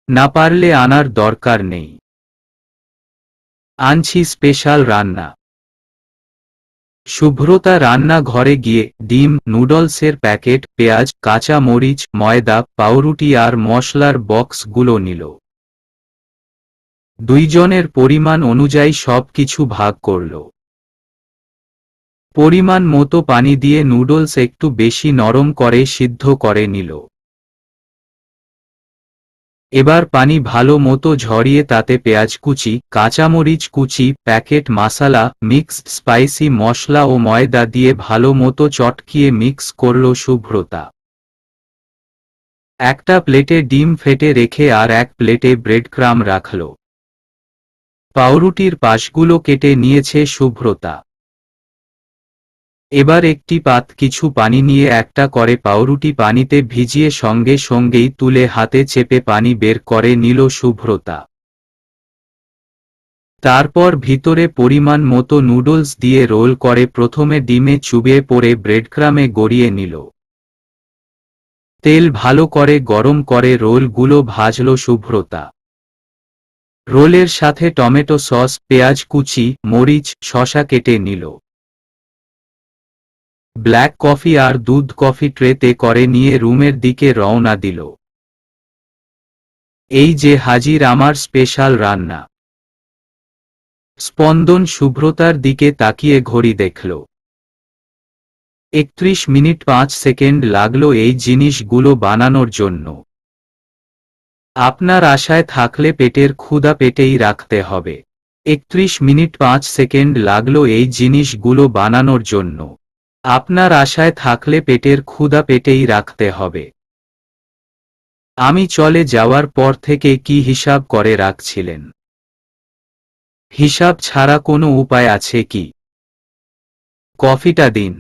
না পারলে আনার দরকার নেই। আনছি স্পেশাল রান্না। শুভ্রতা রান্না ঘরে গিয়ে ডিম, নুডলসের প্যাকেট, পেঁয়াজ, কাঁচা মরিচ, ময়দা, পাউরুটি আর মশলার বক্সগুলো নিল। দুইজনের পরিমাণ অনুযায়ী সবকিছু ভাগ করল। পরিমাণ মতো পানি দিয়ে নুডলস একটু বেশি নরম করে সিদ্ধ করে নিল। এবার পানি ভালো মতো ঝরিয়ে তাতে পেঁয়াজ কুচি, কাঁচামরিচ কুচি, প্যাকেট মাসালা, মিক্সড স্পাইসি মশলা ও ময়দা দিয়ে ভালো মতো চটকিয়ে মিক্স করল শুভ্রতা। একটা প্লেটে ডিম ফেটে রেখে আর এক প্লেটে ব্রেড ক্রাম রাখল। পাউরুটির পাশগুলো কেটে নিয়েছে শুভ্রতা। এবার একটি পাত কিছু পানি নিয়ে একটা করে পাউরুটি পানিতে ভিজিয়ে সঙ্গে সঙ্গেই তুলে হাতে চেপে পানি বের করে নিল শুভ্রতা। তারপর ভিতরে পরিমাণ মতো নুডলস দিয়ে রোল করে প্রথমে ডিমে চুবিয়ে পরে ব্রেডক্রামে গড়িয়ে নিল। তেল ভালো করে গরম করে রোলগুলো ভাজল শুভ্রতা। রোলের সাথে টমেটো সস, পেঁয়াজ কুচি, মরিচ, শসা কেটে নিল। ব্ল্যাক কফি আর দুধ কফি ট্রেতে করে নিয়ে রুমের দিকে রওনা দিল। এই যে হাজির আমার স্পেশাল রান্না। স্পন্দন শুভ্রতার দিকে তাকিয়ে ঘড়ি দেখল। 31 মিনিট 5 সেকেন্ড লাগলো এই জিনিসগুলো বানানোর জন্য। আপনার আশায় থাকলে পেটের ক্ষুধা পেটেই রাখতে হবে। 31 মিনিট 5 সেকেন্ড লাগলো এই জিনিসগুলো বানানোর জন্য। আপনার আশায় থাকলে পেটের ক্ষুধা পেটেই রাখতে হবে। আমি চলে যাওয়ার পর থেকে কি হিসাব করে রাখছিলেন? হিসাব ছাড়া কোনো উপায় আছে কি? কফিটা দিন।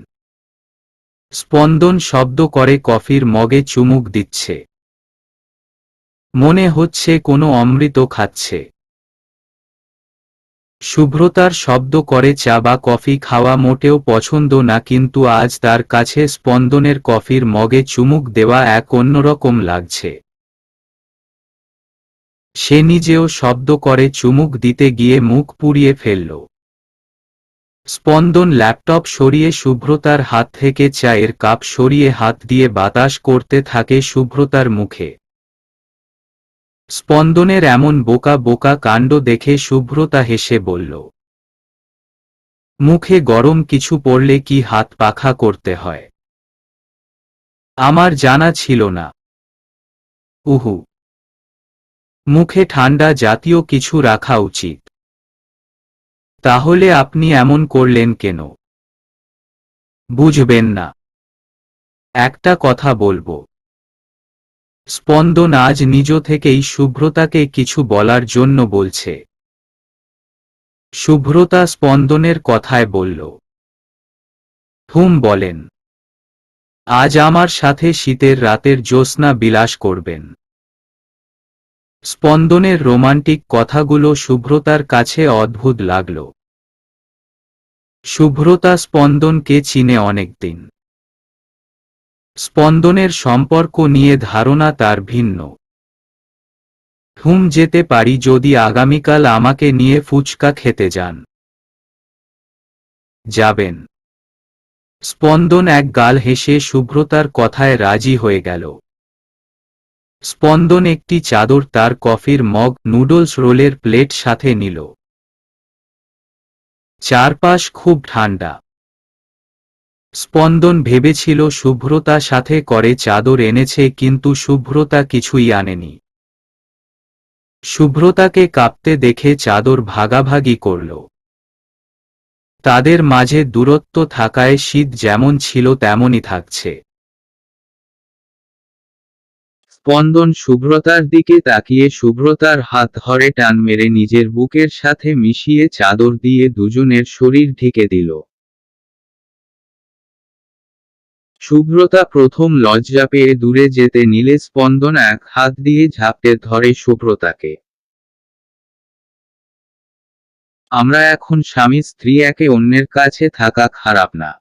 স্পন্দন শব্দ করে কফির মগে চুমুক দিচ্ছে। মনে হচ্ছে কোনো অমৃত খাচ্ছে। শুভ্রতার শব্দ করে চা বা কফি খাওয়া মোটেও পছন্দ না, কিন্তু আজ তার কাছে স্পন্দনের কফির মগে চুমুক দেওয়া এক অন্যরকম লাগছে। সে নিজেও শব্দ করে চুমুক দিতে গিয়ে মুখ পুড়িয়ে ফেলল। স্পন্দন ল্যাপটপ সরিয়ে শুভ্রতার হাত থেকে চায়ের কাপ সরিয়ে হাত দিয়ে বাতাস করতে থাকে শুভ্রতার মুখে। স্পন্দনের এমন বোকা বোকা কাণ্ড দেখে শুভ্রতা হেসে বলল, মুখে গরম কিছু পড়লে কি হাত পাখা করতে হয়? আমার জানা ছিল না। উহু, মুখে ঠান্ডা জাতীয় কিছু রাখা উচিত। তাহলে আপনি এমন করলেন কেন? বুঝবেন না। একটা কথা বলবো। স্পন্দন আজ নিজ থেকেই শুভ্রতাকে কিছু বলার জন্য বলছে। শুভ্রতা স্পন্দনের কথায় বলল, বলেন। আজ আমার সাথে শীতের রাতের জ্যোৎস্না বিলাস করবেন। স্পন্দনের রোমান্টিক কথাগুলো শুভ্রতার কাছে অদ্ভুত লাগল। শুভ্রতা স্পন্দনকে চিনে অনেকদিন। স্পন্দনের সম্পর্ক নিয়ে ধারণা তার ভিন্ন। যেতে পারি যদি আগামীকাল আমাকে নিয়ে ফুচকা খেতে যান। যাবেন। স্পন্দন এক গাল হেসে শুভ্রতার কথায় রাজি হয়ে গেল। স্পন্দন একটি চাদর, তার কফির মগ, নুডলস, রোলের প্লেট সাথে নিল। চারপাশ খুব ঠান্ডা। স্পন্দন ভেবেছিল শুভ্রতা সাথে করে চাদর এনেছে, কিন্তু শুভ্রতা কিছুই আনেনি। শুভ্রতাকে কাঁপতে দেখে চাদর ভাগাভাগি করল। তাদের মাঝে দূরত্ব থাকায় শীত যেমন ছিল তেমনই থাকছে। স্পন্দন শুভ্রতার দিকে তাকিয়ে শুভ্রতার হাত ধরে টান মেরে নিজের বুকের সাথে মিশিয়ে চাদর দিয়ে দুজনের শরীর ঢেকে দিল। শুভ্রতা প্রথম লজ্জা পেয়ে দূরে যেতে নিলে স্পন্দন এক হাত দিয়ে ঝাপটে ধরে শুভ্রতাকে। আমরা এখন স্বামী স্ত্রী, একে অন্যের কাছে থাকা খারাপ না।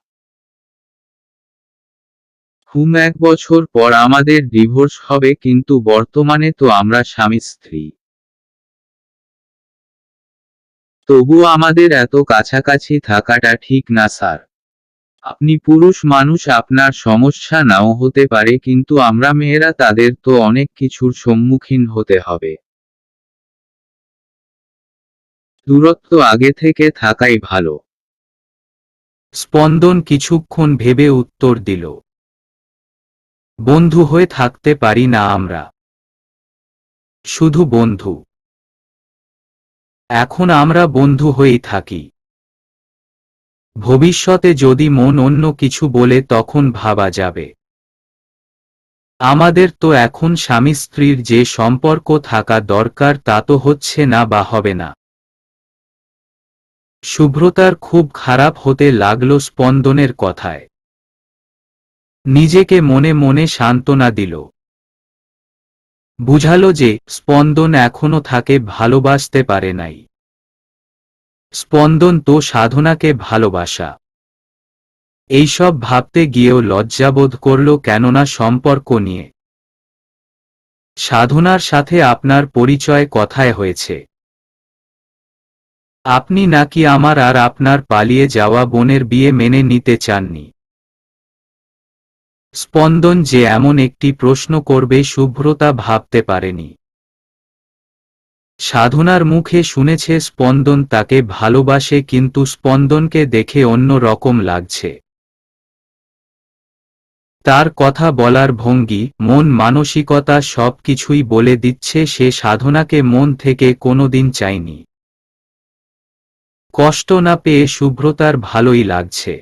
1 বছর পর আমাদের ডিভোর্স হবে, কিন্তু বর্তমানে তো আমরা স্বামী স্ত্রী। তবু আমাদের এত কাছাকাছি থাকাটা ঠিক না স্যার। আপনি পুরুষ মানুষ, আপনার সমস্যা নাও হতে পারে, কিন্তু আমরা মেয়েরা, তাদের তো অনেক কিছুর সম্মুখীন হতে হবে। দূরত্ব আগে থেকে থাকাই ভালো। স্পন্দন কিছুক্ষণ ভেবে উত্তর দিল, বন্ধু হয়ে থাকতে পারি না আমরা? শুধু বন্ধু? এখন আমরা বন্ধু হয়েই থাকি। ভবিষ্যতে যদি মন অন্য কিছু বলে তখন ভাবা যাবে। আমাদের তো এখন স্বামী স্ত্রীর যে সম্পর্ক থাকা দরকার তা তো হচ্ছে না বা হবে না। শুভ্রতার খুব খারাপ হতে লাগলো স্পন্দনের কথায়। নিজেকে মনে মনে সান্ত্বনা দিল। বুঝালো যে স্পন্দন এখনো তাকে ভালোবাসতে পারে নাই। স্পন্দন তো সাধনাকে ভালোবাসা। এইসব ভাবতে গিয়েও লজ্জাবোধ করল, কেননা সম্পর্ক নিয়ে সাধনার সাথে আপনার পরিচয় কথায় হয়েছে। আপনি নাকি আমার আর আপনার পালিয়ে যাওয়া বোনের বিয়ে মেনে নিতে চাননি। স্পন্দন যে এমন একটি প্রশ্ন করবে শুভ্রতা ভাবতে পারেনি। সাধনার মুখে শুনেছে স্পন্দন তাকে ভালোবাসে, কিন্তু স্পন্দনকে দেখে অন্য রকম লাগছে। তার কথা বলার ভঙ্গি, মন মানসিকতা সবকিছুই বলে দিচ্ছে সে সাধনাকে মন থেকে কোনোদিন চায়নি। কষ্ট না পেয়ে শুভ্রতার ভালোই লাগছে।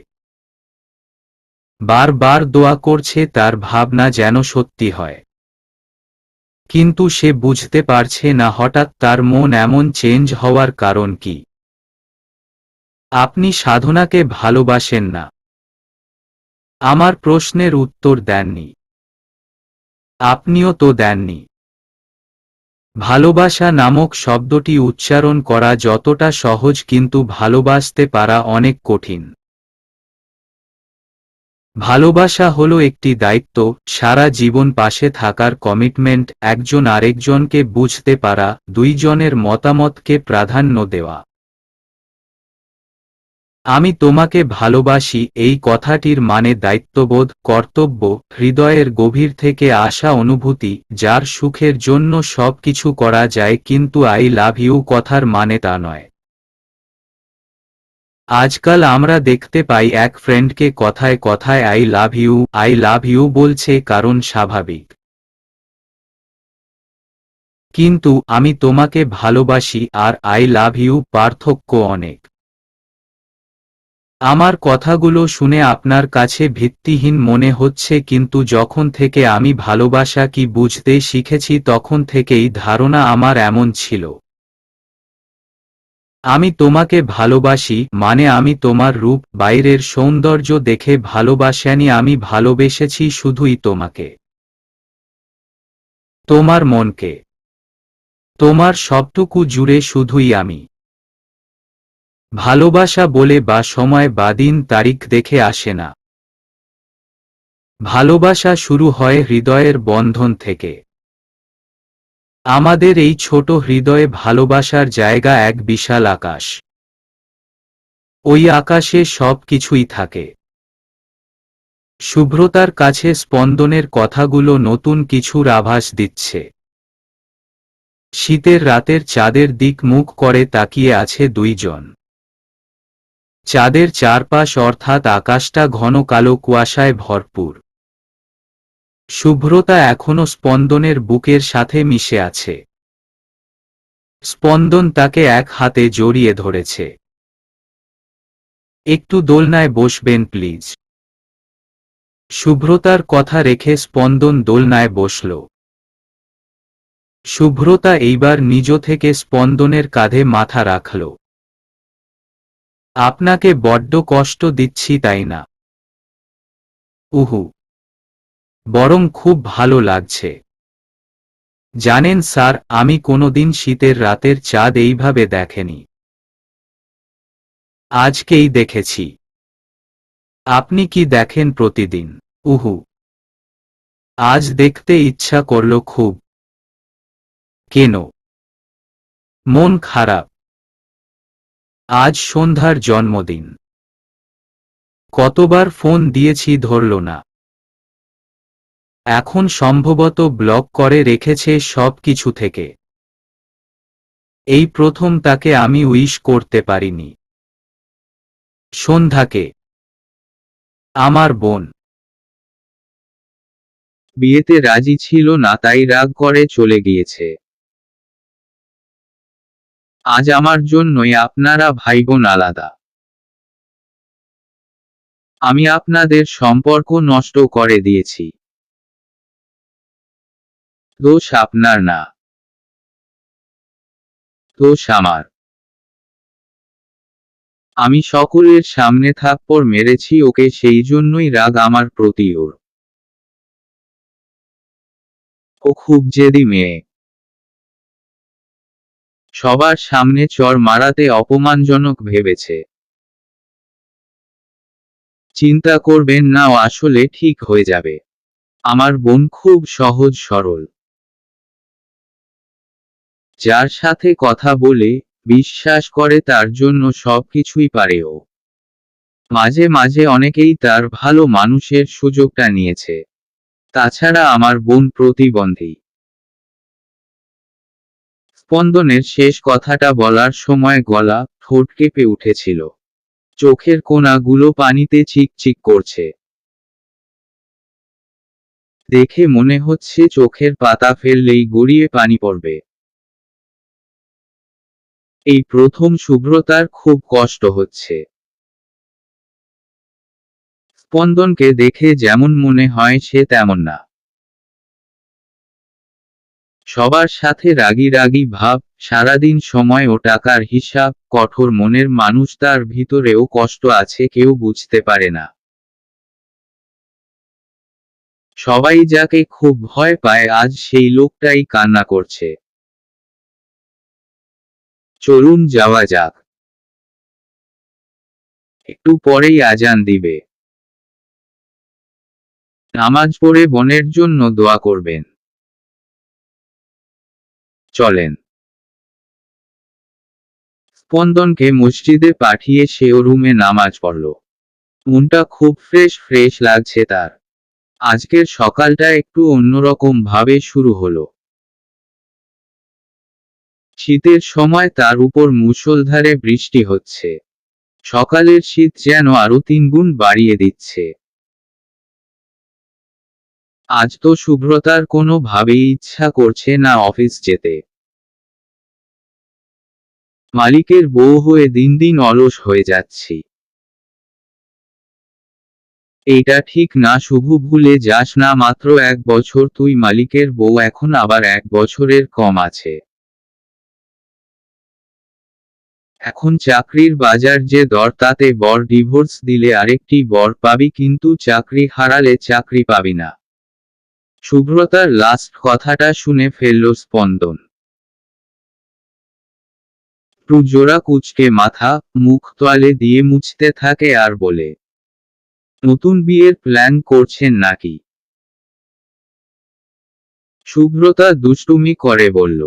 বারবার দোয়া করছে তার ভাবনা যেন সত্যি হয়। কিন্তু সে বুঝতে পারছে না হঠাৎ তার মন এমন চেঞ্জ হওয়ার কারণ কি। আপনি সাধনাকে ভালোবাসেন না? আমার প্রশ্নের উত্তর দেননি। আপনিও তো দেননি। ভালোবাসা নামক শব্দটি উচ্চারণ করা যতটা সহজ, কিন্তু ভালোবাসতে পারা অনেক কঠিন। ভালোবাসা হলো একটি দায়িত্ব, সারা জীবন পাশে থাকার কমিটমেন্ট, একজন আরেকজনকে বুঝতে পারা, দুইজনের মতামতকে প্রাধান্য দেওয়া। আমি তোমাকে ভালোবাসি এই কথাটির মানে দায়িত্ববোধ, কর্তব্য, হৃদয়ের গভীর থেকে আসা অনুভূতি, যার সুখের জন্য সবকিছু করা যায়, কিন্তু আই লাভ ইউ কথার মানে তা নয়। আজকাল আমরা দেখতে পাই এক ফ্রেন্ডকে কথায় কথায় আই লাভ ইউ বলছে, কারণ স্বাভাবিক। কিন্তু আমি তোমাকে ভালোবাসি আর আই লাভ ইউ পার্থক্য অনেক। আমার কথাগুলো শুনে আপনার কাছে ভিত্তিহীন মনে হচ্ছে, কিন্তু যখন থেকে আমি ভালোবাসা কি বুঝতে শিখেছি তখন থেকেই ধারণা আমার এমন ছিল। আমি তোমাকে ভালোবাসি মানে আমি তোমার রূপ, বাইরের সৌন্দর্য দেখে ভালোবাসিনি, আমি ভালোবেসেছি শুধুই তোমাকে, তোমার মনকে, তোমার সবটুকু জুড়ে শুধুই আমি। ভালোবাসা বলে বা সময় বা দিন তারিখ দেখে আসে না। ভালোবাসা শুরু হয় হৃদয়ের বন্ধন থেকে। আমাদের এই ছোট হৃদয়ে ভালোবাসার জায়গা এক বিশাল আকাশ। ওই আকাশে সব কিছুই থাকে। শুভ্রতার কাছে স্পন্দনের কথাগুলো নতুন কিছুর আভাস দিচ্ছে। শীতের রাতের চাঁদের দিক মুখ করে তাকিয়ে আছে দুইজন। চাঁদের চারপাশ অর্থাৎ আকাশটা ঘন কালো কুয়াশায় ভরপুর। শুভ্রতা এখনো স্পন্দনের বুকের সাথে মিশে আছে। স্পন্দন তাকে এক হাতে জড়িয়ে ধরেছে। একটু দোলনায় বসবেন প্লিজ? শুভ্রতার কথা রেখে স্পন্দন দোলনায় বসল। শুভ্রতা এইবার নিজ থেকে স্পন্দনের কাঁধে মাথা রাখল। আপনাকে বড্ড কষ্ট দিচ্ছি তাই না? উহু, বরং খুব ভালো লাগছে। জানেন স্যার, আমি কোনোদিন শীতের রাতের চাঁদ এইভাবে দেখেনি। আজকেই দেখেছি। আপনি কি দেখেন প্রতিদিন? উহু, আজ দেখতে ইচ্ছা করল খুব। কেন? মন খারাপ। আজ সন্ধ্যার জন্মদিন। কতবার ফোন দিয়েছি ধরল না। এখন সম্ভবত ব্লক করে রেখেছে সব কিছু থেকে। এই প্রথম তাকে আমি উইশ করতে পারিনি। সন্ধ্যাকে। আমার বোন। বিয়েতে রাজি ছিল না তাই রাগ করে চলে গিয়েছে। আজ আমার জন্যই আপনারা ভাইবোন আলাদা। আমি আপনাদের সম্পর্ক নষ্ট করে দিয়েছি। দোষ আপনার না, দোষ আমার। আমি সকলের সামনে থাপ্পড় মেরেছি ওকে, সেই জন্যই রাগ আমার প্রতি ওর। ও খুব জেদি মেয়ে। সবার সামনে চড় মারাতে অপমানজনক ভেবেছে। চিন্তা করবেন না, ও আসলে ঠিক হয়ে যাবে। আমার বোন খুব সহজ সরল। যার সাথে কথা বলে বিশ্বাস করে তার জন্য সবকিছুই পারে ও। মাঝে মাঝে অনেকেই তার ভালো মানুষের সুযোগটা নিয়েছে। তাছাড়া আমার বোন প্রতিবন্ধী। স্পন্দনের শেষ কথাটা বলার সময় গলা, ঠোঁট কেঁপে উঠেছিল। চোখের কোণাগুলো পানিতে চিকচিক করছে। দেখে মনে হচ্ছে চোখের পাতা ফেললেই গড়িয়ে পানি পড়বে। এই প্রথম শুভ্রতার খুব কষ্ট হচ্ছে। স্পন্দনকে দেখে যেমন মনে হয় সে তেমন না। সবার সাথে রাগী রাগী ভাব, সারাদিন সময় ও টাকার হিসাব, কঠোর মনের মানুষ, তার ভিতরেও কষ্ট আছে কেউ বুঝতে পারে না। সবাই যাকে খুব ভয় পায় আজ সেই লোকটাই কান্না করছে। চলুন যাওয়া যাক। একটু পরেই আজান দিবে। নামাজ পড়ে বোনের জন্য দোয়া করবেন। চলেন। স্পন্দনকে মসজিদে পাঠিয়ে সেও রুমে নামাজ পড়ল। মনটা খুব ফ্রেশ ফ্রেশ লাগছে তার। আজকের সকালটা একটু অন্যরকম ভাবে শুরু হলো। শীতের সময় তার উপর মুষলধারে বৃষ্টি হচ্ছে। সকালের শীত যেন আরো 3 গুণ বাড়িয়ে দিচ্ছে। আজ তো শুভ্রতার কোনো ভাবেই ইচ্ছা করছে না অফিস যেতে। মালিকের বউ হয়ে দিন দিন অলস হয়ে যাচ্ছি। এইটা ঠিক না শুভু, ভুলে যাস না মাত্র 1 বছর তুই মালিকের বউ, এখন আবার 1 বছরের কম আছে। এখন চাকরির বাজার যে দর, তাতে বর ডিভোর্স দিলে আরেকটি বর পাবি, কিন্তু চাকরি হারালে চাকরি পাবি না। শুভ্রতার লাস্ট কথাটা শুনে ফেলল স্পন্দন। জোড়া কুঁচকে মাথা, মুখ তোয়ালে দিয়ে মুছতে থাকে আর বলে, নতুন বিয়ের প্ল্যান করছেন নাকি? শুভ্রতা দুষ্টুমি করে বলল,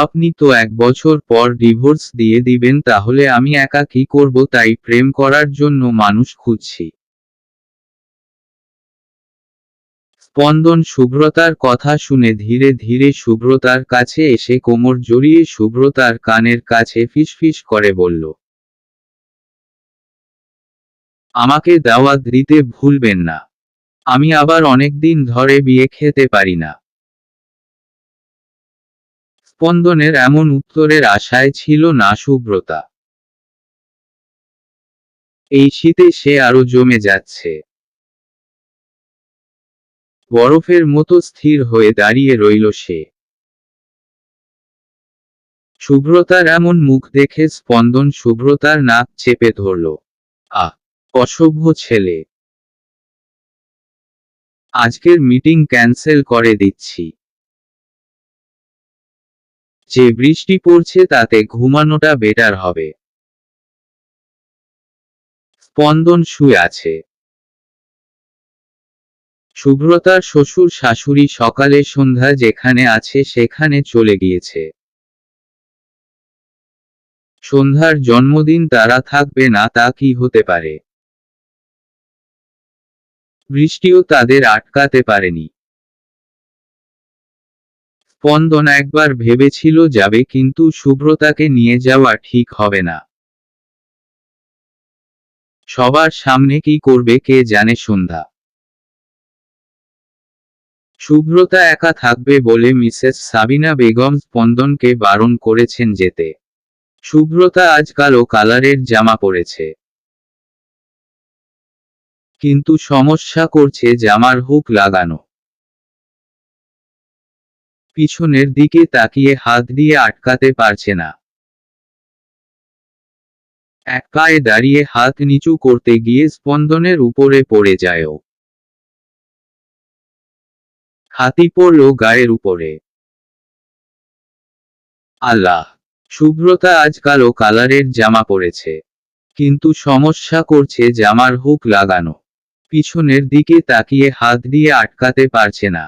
আপনি তো 1 বছর পর ডিভোর্স দিয়ে দিবেন, তাহলে আমি একা কি করব, তাই প্রেম করার জন্য মানুষ খুঁজছি। স্পন্দন শুভ্রতার কথা শুনে ধীরে ধীরে শুভ্রতার কাছে এসে কোমর জড়িয়ে শুভ্রতার কানের কাছে ফিসফিস করে বলল, আমাকে দাওয়াত দিতে ভুলবেন না। আমি আবার অনেকদিন ধরে বিয়ে খেতে পারি না। স্পন্দনের এমন উত্তরের আশায় ছিল না শুভ্রতা। এই শীতে সে আরো জমে যাচ্ছে। বরফের মতো স্থির হয়ে দাঁড়িয়ে রইল সে। শুভ্রতার এমন মুখ দেখে স্পন্দন শুভ্রতার নাক চেপে ধরল। আহ, অসভ্য ছেলে। আজকের মিটিং ক্যান্সেল করে দিচ্ছি। যে বৃষ্টি পড়ছে তাতে ঘুমানোটা বেটার হবে। স্পন্দন শুয়ে আছে। শুভ্রতার শ্বশুর শাশুড়ি সকালে সন্ধ্যা যেখানে আছে সেখানে চলে গিয়েছে। সন্ধ্যার জন্মদিন তারা থাকবে না তা কি হতে পারে? বৃষ্টিও তাদের আটকাতে পারেনি। স্পন্দন একবার ভেবেছিল যাবে, কিন্তু শুভ্রতাকে নিয়ে যাওয়া ঠিক হবে না। সবার সামনে কি করবে কে জানে। সন্ধ্যা শুভ্রতা একা থাকবে বলে মিসেস সাবিনা বেগম স্পন্দনকে বারণ করেছেন যেতে। শুভ্রতা আজ কালো কালারের জামা পরেছে, কিন্তু সমস্যা করছে জামার হুক লাগানো। পিছনের দিকে তাকিয়ে হাত দিয়ে আটকাতে পারছে না। এক পায়ে দাঁড়িয়ে হাত নিচু করতে গিয়ে স্পন্দনের উপরে পড়ে যায়ও। হাতি পড়ল গায়ের উপরে। আল্লাহ! শুভ্রতা আজ কালো কালারের জামা পরেছে, কিন্তু সমস্যা করছে জামার হুক লাগানো। পিছনের দিকে তাকিয়ে হাত দিয়ে আটকাতে পারছে না।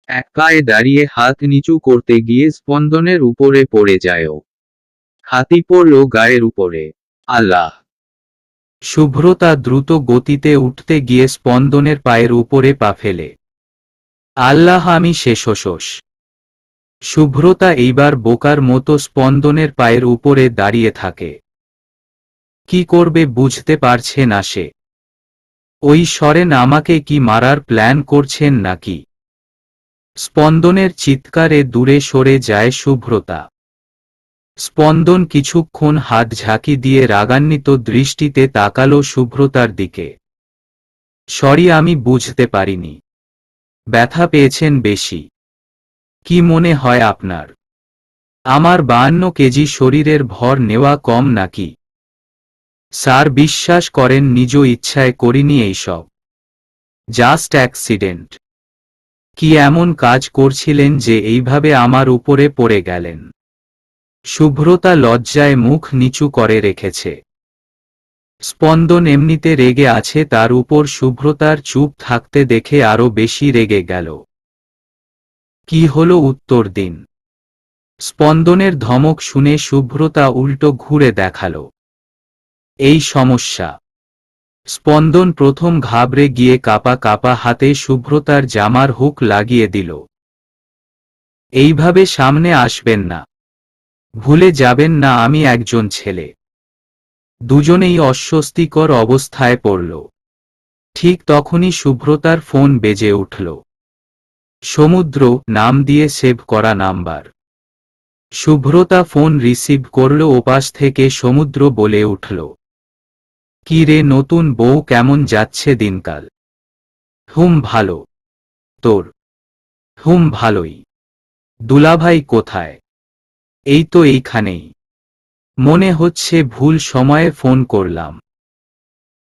এক পায়ে দাঁড়িয়ে হাত নিচু করতে গিয়ে স্পন্দনের উপরে পড়ে যায়ও। হাতি পড়ল গায়ের উপরে। আল্লাহ! শুভ্রতা দ্রুত গতিতে উঠতে গিয়ে স্পন্দনের পায়ের উপরে পা ফেলে। আল্লাহ, আমি শেষ। শুভ্রতা এইবার বোকার মতো স্পন্দনের পায়ের উপরে দাঁড়িয়ে থাকে। কি করবে বুঝতে পারছে না সে। ওই সরেন, আমাকে কি মারার প্ল্যান করছেন নাকি? স্পন্দনের চিৎকারে দূরে সরে যায় শুভ্রতা। স্পন্দন কিছুক্ষণ হাত ঝাঁকি দিয়ে রাগান্বিত দৃষ্টিতে তাকালো শুভ্রতার দিকে। সরি, আমি বুঝতে পারিনি। ব্যথা পেয়েছেন বেশি? কি মনে হয় আপনার আমার 52 কেজি শরীরের ভর নেওয়া কম নাকি? স্যার, বিশ্বাস করেন নিজ ইচ্ছায় করিনি এইসব। Just accident. কি এমন কাজ করছিলেন যে এইভাবে আমার উপরে পড়ে গেলেন? শুভ্রতা লজ্জায় মুখ নিচু করে রেখেছে। স্পন্দন এমনিতে রেগে আছে, তার উপর শুভ্রতার চুপ থাকতে দেখে আরো বেশি রেগে গেল। কি হলো উত্তর দিন। স্পন্দনের ধমক শুনে শুভ্রতা উল্টো ঘুরে দেখালো। এই সমস্যা। স্পন্দন প্রথম ঘাবড়ে গিয়ে কাপা কাপা হাতে শুভ্রতার জামার হুক লাগিয়ে দিল। এইভাবে সামনে আসবেন না। ভুলে যাবেন না আমি একজন ছেলে। দুজনেই অস্বস্তিকর অবস্থায় পড়ল। ঠিক তখনই শুভ্রতার ফোন বেজে উঠল। সমুদ্র নাম দিয়ে সেভ করা নাম্বার। শুভ্রতা ফোন রিসিভ করল। ওপাশ থেকে সমুদ্র বলে উঠল, কি রে নতুন বউ, কেমন যাচ্ছে দিনকাল? ভালো। তোর? ভালোই। দুলাভাই কোথায়? এই তো এইখানেই। মনে হচ্ছে ভুল সময়ে ফোন করলাম।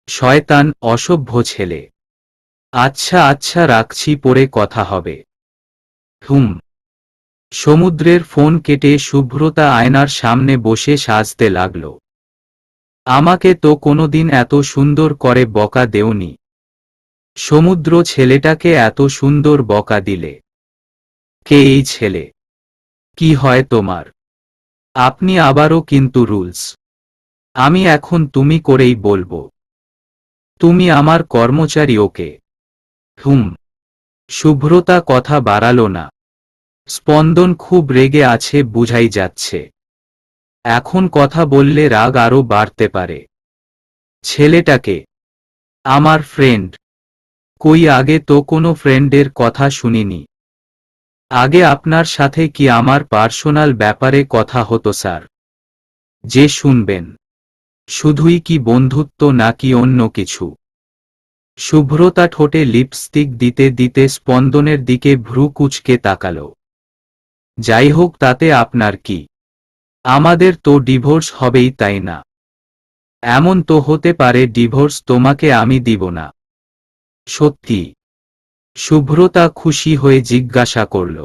শয়তান, অসভ্য ছেলে। আচ্ছা রাখছি, পরে কথা হবে। সমুদ্রের ফোন কেটে শুভ্রতা আয়নার সামনে বসে সাজতে লাগল। আমাকে তো কোনোদিন এত সুন্দর করে বকা দেওনি। সমুদ্র, ছেলেটাকে এত সুন্দর বকা দিলে। কে এই ছেলে? কি হয় তোমার? আপনি আবারও কিন্তু রুলস। আমি এখন তুমি করেই বলবো। তুমি আমার কর্মচারী, ওকে? শুভ্রতা কথা বাড়ালো না। স্পন্দন খুব রেগে আছে বুঝাই যাচ্ছে। এখন কথা বললে রাগ আরো বাড়তে পারে। ছেলেটাকে? আমার ফ্রেন্ড। কই, আগে তো কোনো ফ্রেন্ডের কথা শুনিনি। আগে আপনার সাথে কি আমার পার্সোনাল ব্যাপারে কথা হতো স্যার? যে শুনবেন। শুধুই কি বন্ধুত্ব নাকি অন্য কিছু? শুভ্রতা ঠোঁটে লিপস্টিক দিতে দিতে স্পন্দনের দিকে ভ্রু কুঁচকে তাকাল। যাই হোক, তাতে আপনার কি? আমাদের তো ডিভোর্স হবেই, তাই না? এমন তো হতে পারে ডিভোর্স তোমাকে আমি দিব না। সত্যি? শুভ্রতা খুশি হয়ে জিজ্ঞাসা করল।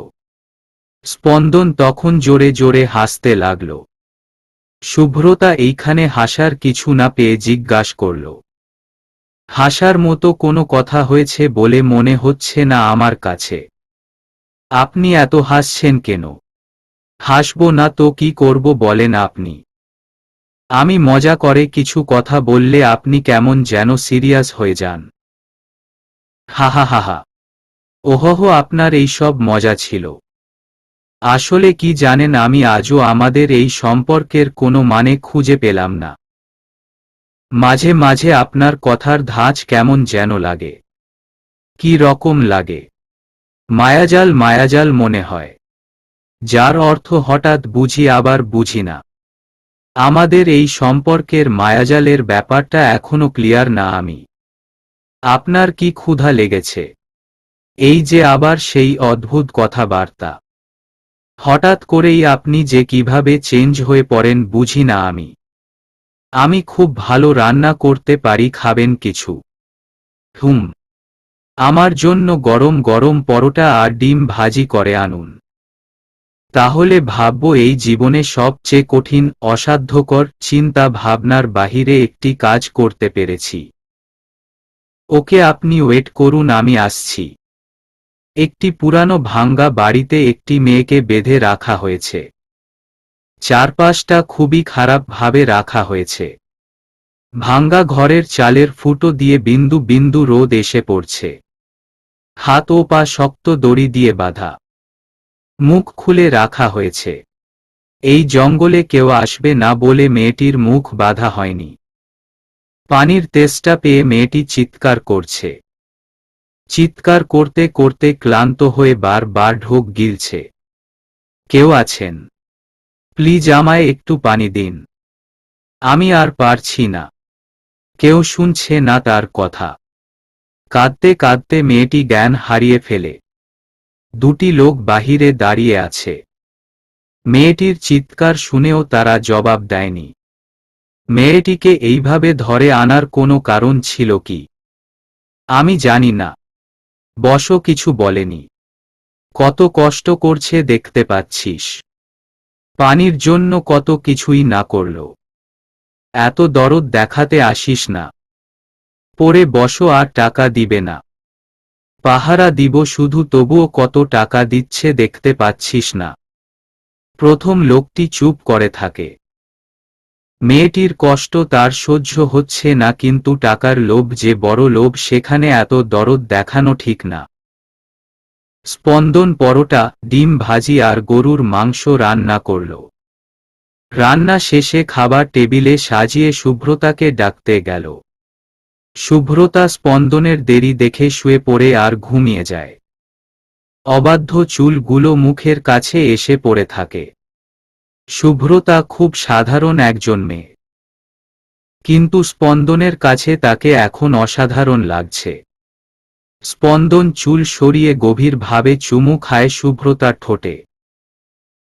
স্পন্দন তখন জোরে জোরে হাসতে লাগল। শুভ্রতা এইখানে হাসার কিছু না পেয়ে জিজ্ঞাসা করল, হাসার মতো কোনো কথা হয়েছে বলে মনে হচ্ছে না আমার কাছে। আপনি এত হাসছেন কেন? হাসব না তো কি করব বলেন আপনি? আমি মজা করে কিছু কথা বললে আপনি কেমন যেন সিরিয়াস হয়ে যান। হাহা হাহা। ওহো, আপনার এই সব মজা ছিল। আসলে কি জানেন, আমি আজও আমাদের এই সম্পর্কের কোনো মানে খুঁজে পেলাম না। মাঝে মাঝে আপনার কথার ধাঁচ কেমন যেন লাগে। কি রকম লাগে? মায়াজাল মায়াজাল মনে হয়, যার অর্থ হঠাৎ বুঝি আবার বুঝি না। আমাদের এই সম্পর্কের মায়াজালের ব্যাপারটা এখনো ক্লিয়ার না আমি। আপনার কি ক্ষুধা লেগেছে? এই যে আবার সেই অদ্ভুত কথাবার্তা। হঠাৎ করেই আপনি যে কিভাবে চেঞ্জ হয়ে পড়েন বুঝি না আমি। আমি খুব ভালো রান্না করতে পারি, খাবেন কিছু? হুম। আমার জন্য গরম গরম পরোটা আর ডিম ভাজি করে আনুন। তাহলে ভাবব এই জীবনে সবচেয়ে কঠিন, অসাধ্যকর চিন্তা ভাবনার বাহিরে একটি কাজ করতে পেরেছি। ওকে, আপনি ওয়েট করুন, আমি আসছি। একটি পুরানো ভাঙ্গা বাড়িতে একটি মেয়েকে বেঁধে রাখা হয়েছে। চারপাশটা খুবই খারাপ ভাবে রাখা হয়েছে। ভাঙ্গা ঘরের চালের ফুটো দিয়ে বিন্দু বিন্দু রোদ এসে পড়ছে। হাত ও পা শক্ত দড়ি দিয়ে বাঁধা। মুখ খুলে রাখা হয়েছে। এই জঙ্গলে কেউ আসবে না বলে মেয়েটির মুখ বাঁধা হয়নি। পানির তেষ্টা পেয়ে মেয়েটি চিৎকার করছে। চিৎকার করতে করতে ক্লান্ত হয়ে বারবার ঢোক গিলছে। কেউ আছেন? প্লিজ আমায় একটু পানি দিন, আমি আর পারছি না। কেউ শুনছে না তার কথা। কাঁদতে কাঁদতে মেয়েটি জ্ঞান হারিয়ে ফেলে। দুটি লোক বাহিরে দাঁড়িয়ে আছে। মেয়েটির চিৎকার শুনেও তারা জবাব দেয়নি। মেয়েটিকে এইভাবে ধরে আনার কোনো কারণ ছিল কি? আমি জানি না। বসো, কিছু বলেনি। কত কষ্ট করছে দেখতে পাচ্ছিস। পানির জন্য কত কিছুই না করল। এত দরদ দেখাতে আসিস না। পরে বসো, আর টাকা দিবে না? পাহারা দিব শুধু, তবুও কত টাকা দিচ্ছে দেখতে পাচ্ছিস না? প্রথম লোকটি চুপ করে থাকে। মেয়েটির কষ্ট তার সহ্য হচ্ছে না, কিন্তু টাকার লোভ যে বড় লোভ, সেখানে এত দরদ দেখানো ঠিক না। স্পন্দন পরোটা, ডিম ভাজি আর গরুর মাংস রান্না করল। রান্না শেষে খাবার টেবিলে সাজিয়ে শুভ্রতাকে ডাকতে গেল। শুভ্রতা স্পন্দনের দেরি দেখে শুয়ে পড়ে আর ঘুমিয়ে যায়। অবাধ্য চুলগুলো মুখের কাছে এসে পড়ে থাকে। শুভ্রতা খুব সাধারণ একজন মেয়ে, কিন্তু স্পন্দনের কাছে তাকে এখন অসাধারণ লাগছে। স্পন্দন চুল সরিয়ে গভীরভাবে চুমু খায় শুভ্রতার ঠোঁটে।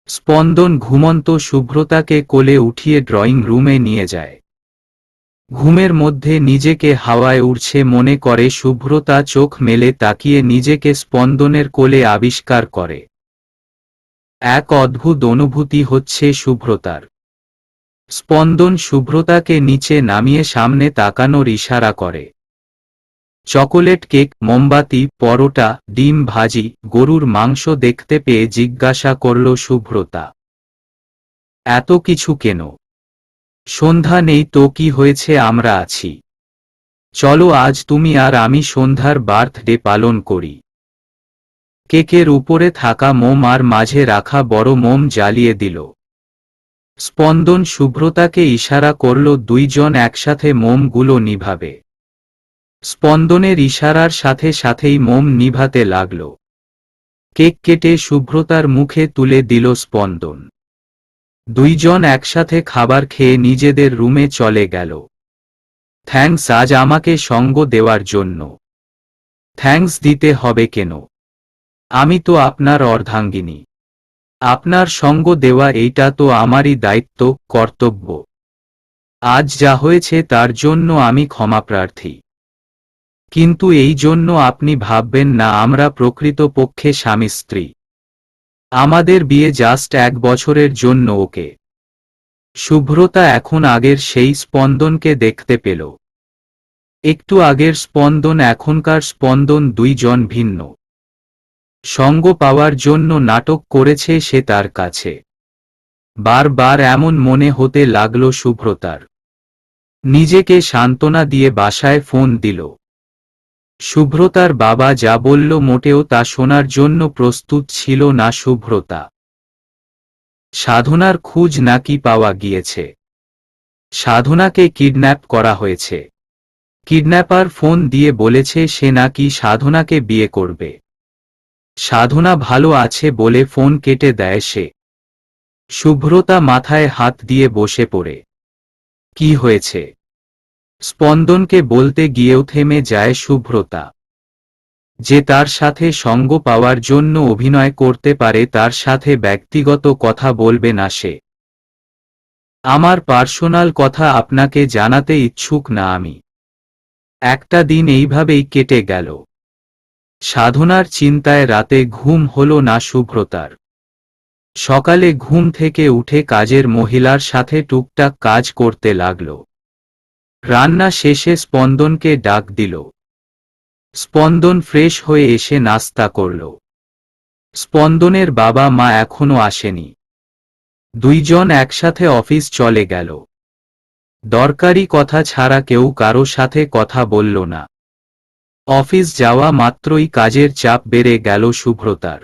স্পন্দন ঘুমন্ত শুভ্রতাকে কোলে উঠিয়ে ড্রয়িং রুমে নিয়ে যায়। ঘুমের মধ্যে নিজেকে হাওয়ায় উড়ছে মনে করে শুভ্রতা চোখ মেলে তাকিয়ে নিজেকে স্পন্দনের কোলে আবিষ্কার করে। এক অদ্ভুত অনুভূতি হচ্ছে শুভ্রতার। স্পন্দন শুভ্রতাকে নিচে নামিয়ে সামনে তাকানোর ইশারা করে। চকোলেট কেক, মোমবাতি, পরোটা, ডিম ভাজি, গরুর মাংস দেখতে পেয়ে জিজ্ঞাসা করল শুভ্রতা, এত কিছু কেন? সন্ধ্যা নেই তো কি হয়েছে, আমরা আছি। চলো আজ তুমি আর আমি সন্ধ্যার বার্থডে পালন করি। কেকের উপরে থাকা মোম আর মাঝে রাখা বড় মোম জ্বালিয়ে দিল। স্পন্দন শুভ্রতাকে ইশারা করল দুইজন একসাথে মোমগুলো নিভাবে। স্পন্দনের ইশারার সাথে সাথেই মোম নিভাতে লাগল। কেক কেটে শুভ্রতার মুখে তুলে দিল স্পন্দন। দুইজন একসাথে খাবার খেয়ে নিজেদের রুমে চলে গেল। থ্যাঙ্কস আজ আমাকে সঙ্গ দেওয়ার জন্য। থ্যাঙ্কস দিতে হবে কেন? আমি তো আপনার অর্ধাঙ্গিনী। আপনার সঙ্গ দেওয়া এইটা তো আমারই দায়িত্ব, কর্তব্য। আজ যা হয়েছে তার জন্য আমি ক্ষমাপ্রার্থী। কিন্তু এই জন্য আপনি ভাববেন না আমরা প্রকৃতপক্ষে স্বামী স্ত্রী। আমাদের বিয়ে জাস্ট 1 বছরের জন্য। ওকে। শুভ্রতা এখন আগের সেই স্পন্দনকে দেখতে পেল। একটু আগের স্পন্দন এখনকার স্পন্দন, দুইজন ভিন্ন। সঙ্গ পাওয়ার জন্য নাটক করেছে সে তার কাছে। বারবার এমন মনে হতে লাগল শুভ্রতার। নিজেকে সান্ত্বনা দিয়ে বাসায় ফোন দিল। শুভ্রতার বাবা যা বলল মোটেও তা শোনার জন্য প্রস্তুত ছিল না শুভ্রতা। সাধনার খোঁজ নাকি পাওয়া গিয়েছে। সাধনাকে কিডন্যাপ করা হয়েছে। কিডন্যাপার ফোন দিয়ে বলেছে সে নাকি সাধনাকে বিয়ে করবে। সাধনা ভালো আছে বলে ফোন কেটে দেয় সে। শুভ্রতা মাথায় হাত দিয়ে বসে পড়ে। কি হয়েছে? স্পন্দনকে বলতে গিয়েও থেমে যায় শুভ্রতা। যে তার সাথে সঙ্গ পাওয়ার জন্য অভিনয় করতে পারে তার সাথে ব্যক্তিগত কথা বলবে না সে। আমার পার্সোনাল কথা আপনাকে জানাতে ইচ্ছুক না আমি। একটা দিন এইভাবেই কেটে গেল। সাধনার চিন্তায় রাতে ঘুম হল না শুভ্রতার। সকালে ঘুম থেকে উঠে কাজের মহিলার সাথে টুকটাক কাজ করতে লাগল। রান্না শেষে স্পন্দনকে ডাক দিল। স্পন্দন ফ্রেশ হয়ে এসে নাস্তা করল। স্পন্দনের বাবা মা এখনো আসেনি। দুইজন একসাথে অফিস চলে গেল। দরকারি কথা ছাড়া কেউ কারো সাথে কথা বলল না। অফিস যাওয়া মাত্রই কাজের চাপ বেড়ে গেল শুভ্রতার।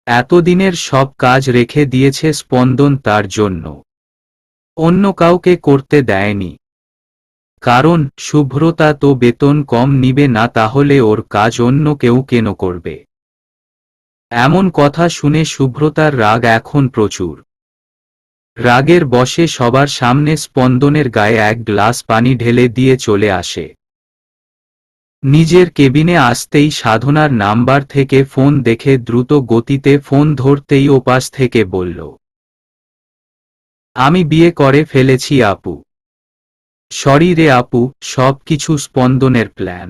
এতদিনের সব কাজ রেখে দিয়েছে স্পন্দন তার জন্য। অন্য কাউকে করতে দেয়নি। কারণ শুভ্রতা তো বেতন কম নিবে না, তাহলে ওর কাজ অন্য কেউ কেন করবে? এমন কথা শুনে শুভ্রতার রাগ এখন প্রচুর। রাগের বশে সবার সামনে স্পন্দনের গায়ে 1 গ্লাস পানি ঢেলে দিয়ে চলে আসে। নিজের কেবিনে আসতেই সাধনার নাম্বার থেকে ফোন দেখে দ্রুত গতিতে ফোন ধরতেই ওপাশ থেকে বলল, আমি বিয়ে করে ফেলেছি আপু। সরি রে আপু, সব কিছু স্পন্দনের প্ল্যান।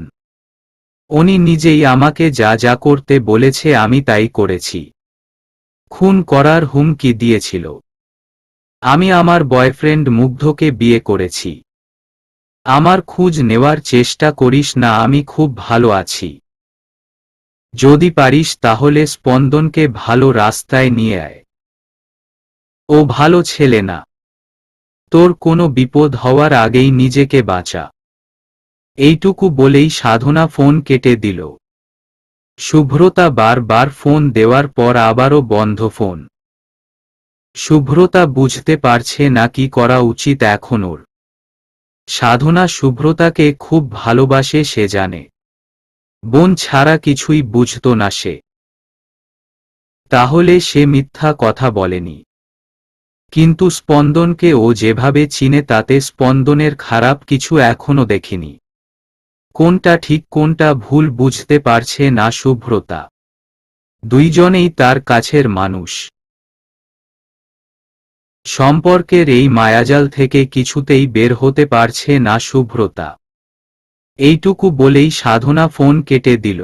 উনি নিজেই আমাকে যা যা করতে বলেছে আমি তাই করেছি। খুন করার হুমকি দিয়েছিল। আমি আমার বয়ফ্রেন্ড মুগ্ধকে বিয়ে করেছি। আমার খোঁজ নেওয়ার চেষ্টা করিস না, আমি খুব ভালো আছি। যদি পারিস তাহলে স্পন্দনকে ভালো রাস্তায় নিয়ে আয়। ও ভালো ছেলে না। তোর কোনো বিপদ হওয়ার আগেই নিজেকে বাঁচা। এইটুকু বলেই সাধনা ফোন কেটে দিল। শুভ্রতা বারবার ফোন দেওয়ার পর আবারও বন্ধ ফোন। শুভ্রতা বুঝতে পারছে না কি করা উচিত এখন ওর। সাধনা শুভ্রতাকে খুব ভালোবাসে সে জানে। বোন ছাড়া কিছুই বুঝত না সে। তাহলে সে মিথ্যা কথা বলেনি। কিন্তু স্পন্দনকে ও যেভাবে চিনে তাতে স্পন্দনের খারাপ কিছু এখনো দেখেনি। কোনটা ঠিক কোনটা ভুল বুঝতে পারছে না শুভ্রতা। দুইজনেই তার কাছের মানুষ। সম্পর্কের এই মায়াজাল থেকে কিছুতেই বের হতে পারছে না শুভ্রতা। এইটুকু বলেই সাধনা ফোন কেটে দিল।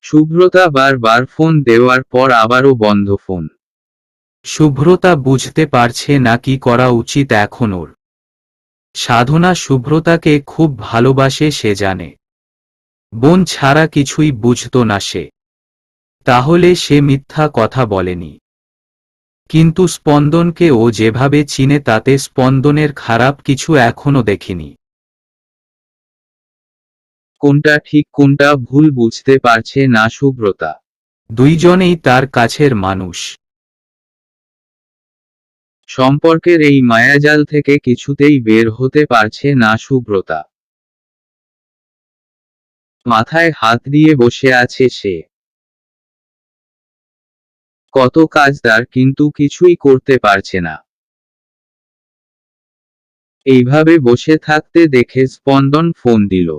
শুভ্রতা বারবার ফোন দেওয়ার পর আবারও বন্ধ ফোন। শুভ্রতা বুঝতে পারছে না কি করা উচিত এখন ওর। সাধনা শুভ্রতাকে খুব ভালোবাসে সে জানে। বোন ছাড়া কিছুই বুঝত না সে। তাহলে সে মিথ্যা কথা বলেনি। কিন্তু স্পন্দনকে ও যেভাবে চিনে তাতে স্পন্দনের খারাপ কিছু এখনো দেখেনি। কোনটা ঠিক কোনটা ভুল বুঝতে পারছে না শুভ্রতা। দুইজনেই তার কাছের মানুষ। সম্পর্কের এই মায়াজাল থেকে কিছুতেই বের হতে পারছে না শুভ্রতা। মাথায় হাত দিয়ে বসে আছে সে। কত কাজ তার, কিন্তু কিছুই করতে পারছে না। এইভাবে বসে থাকতে দেখে স্পন্দন ফোন দিল।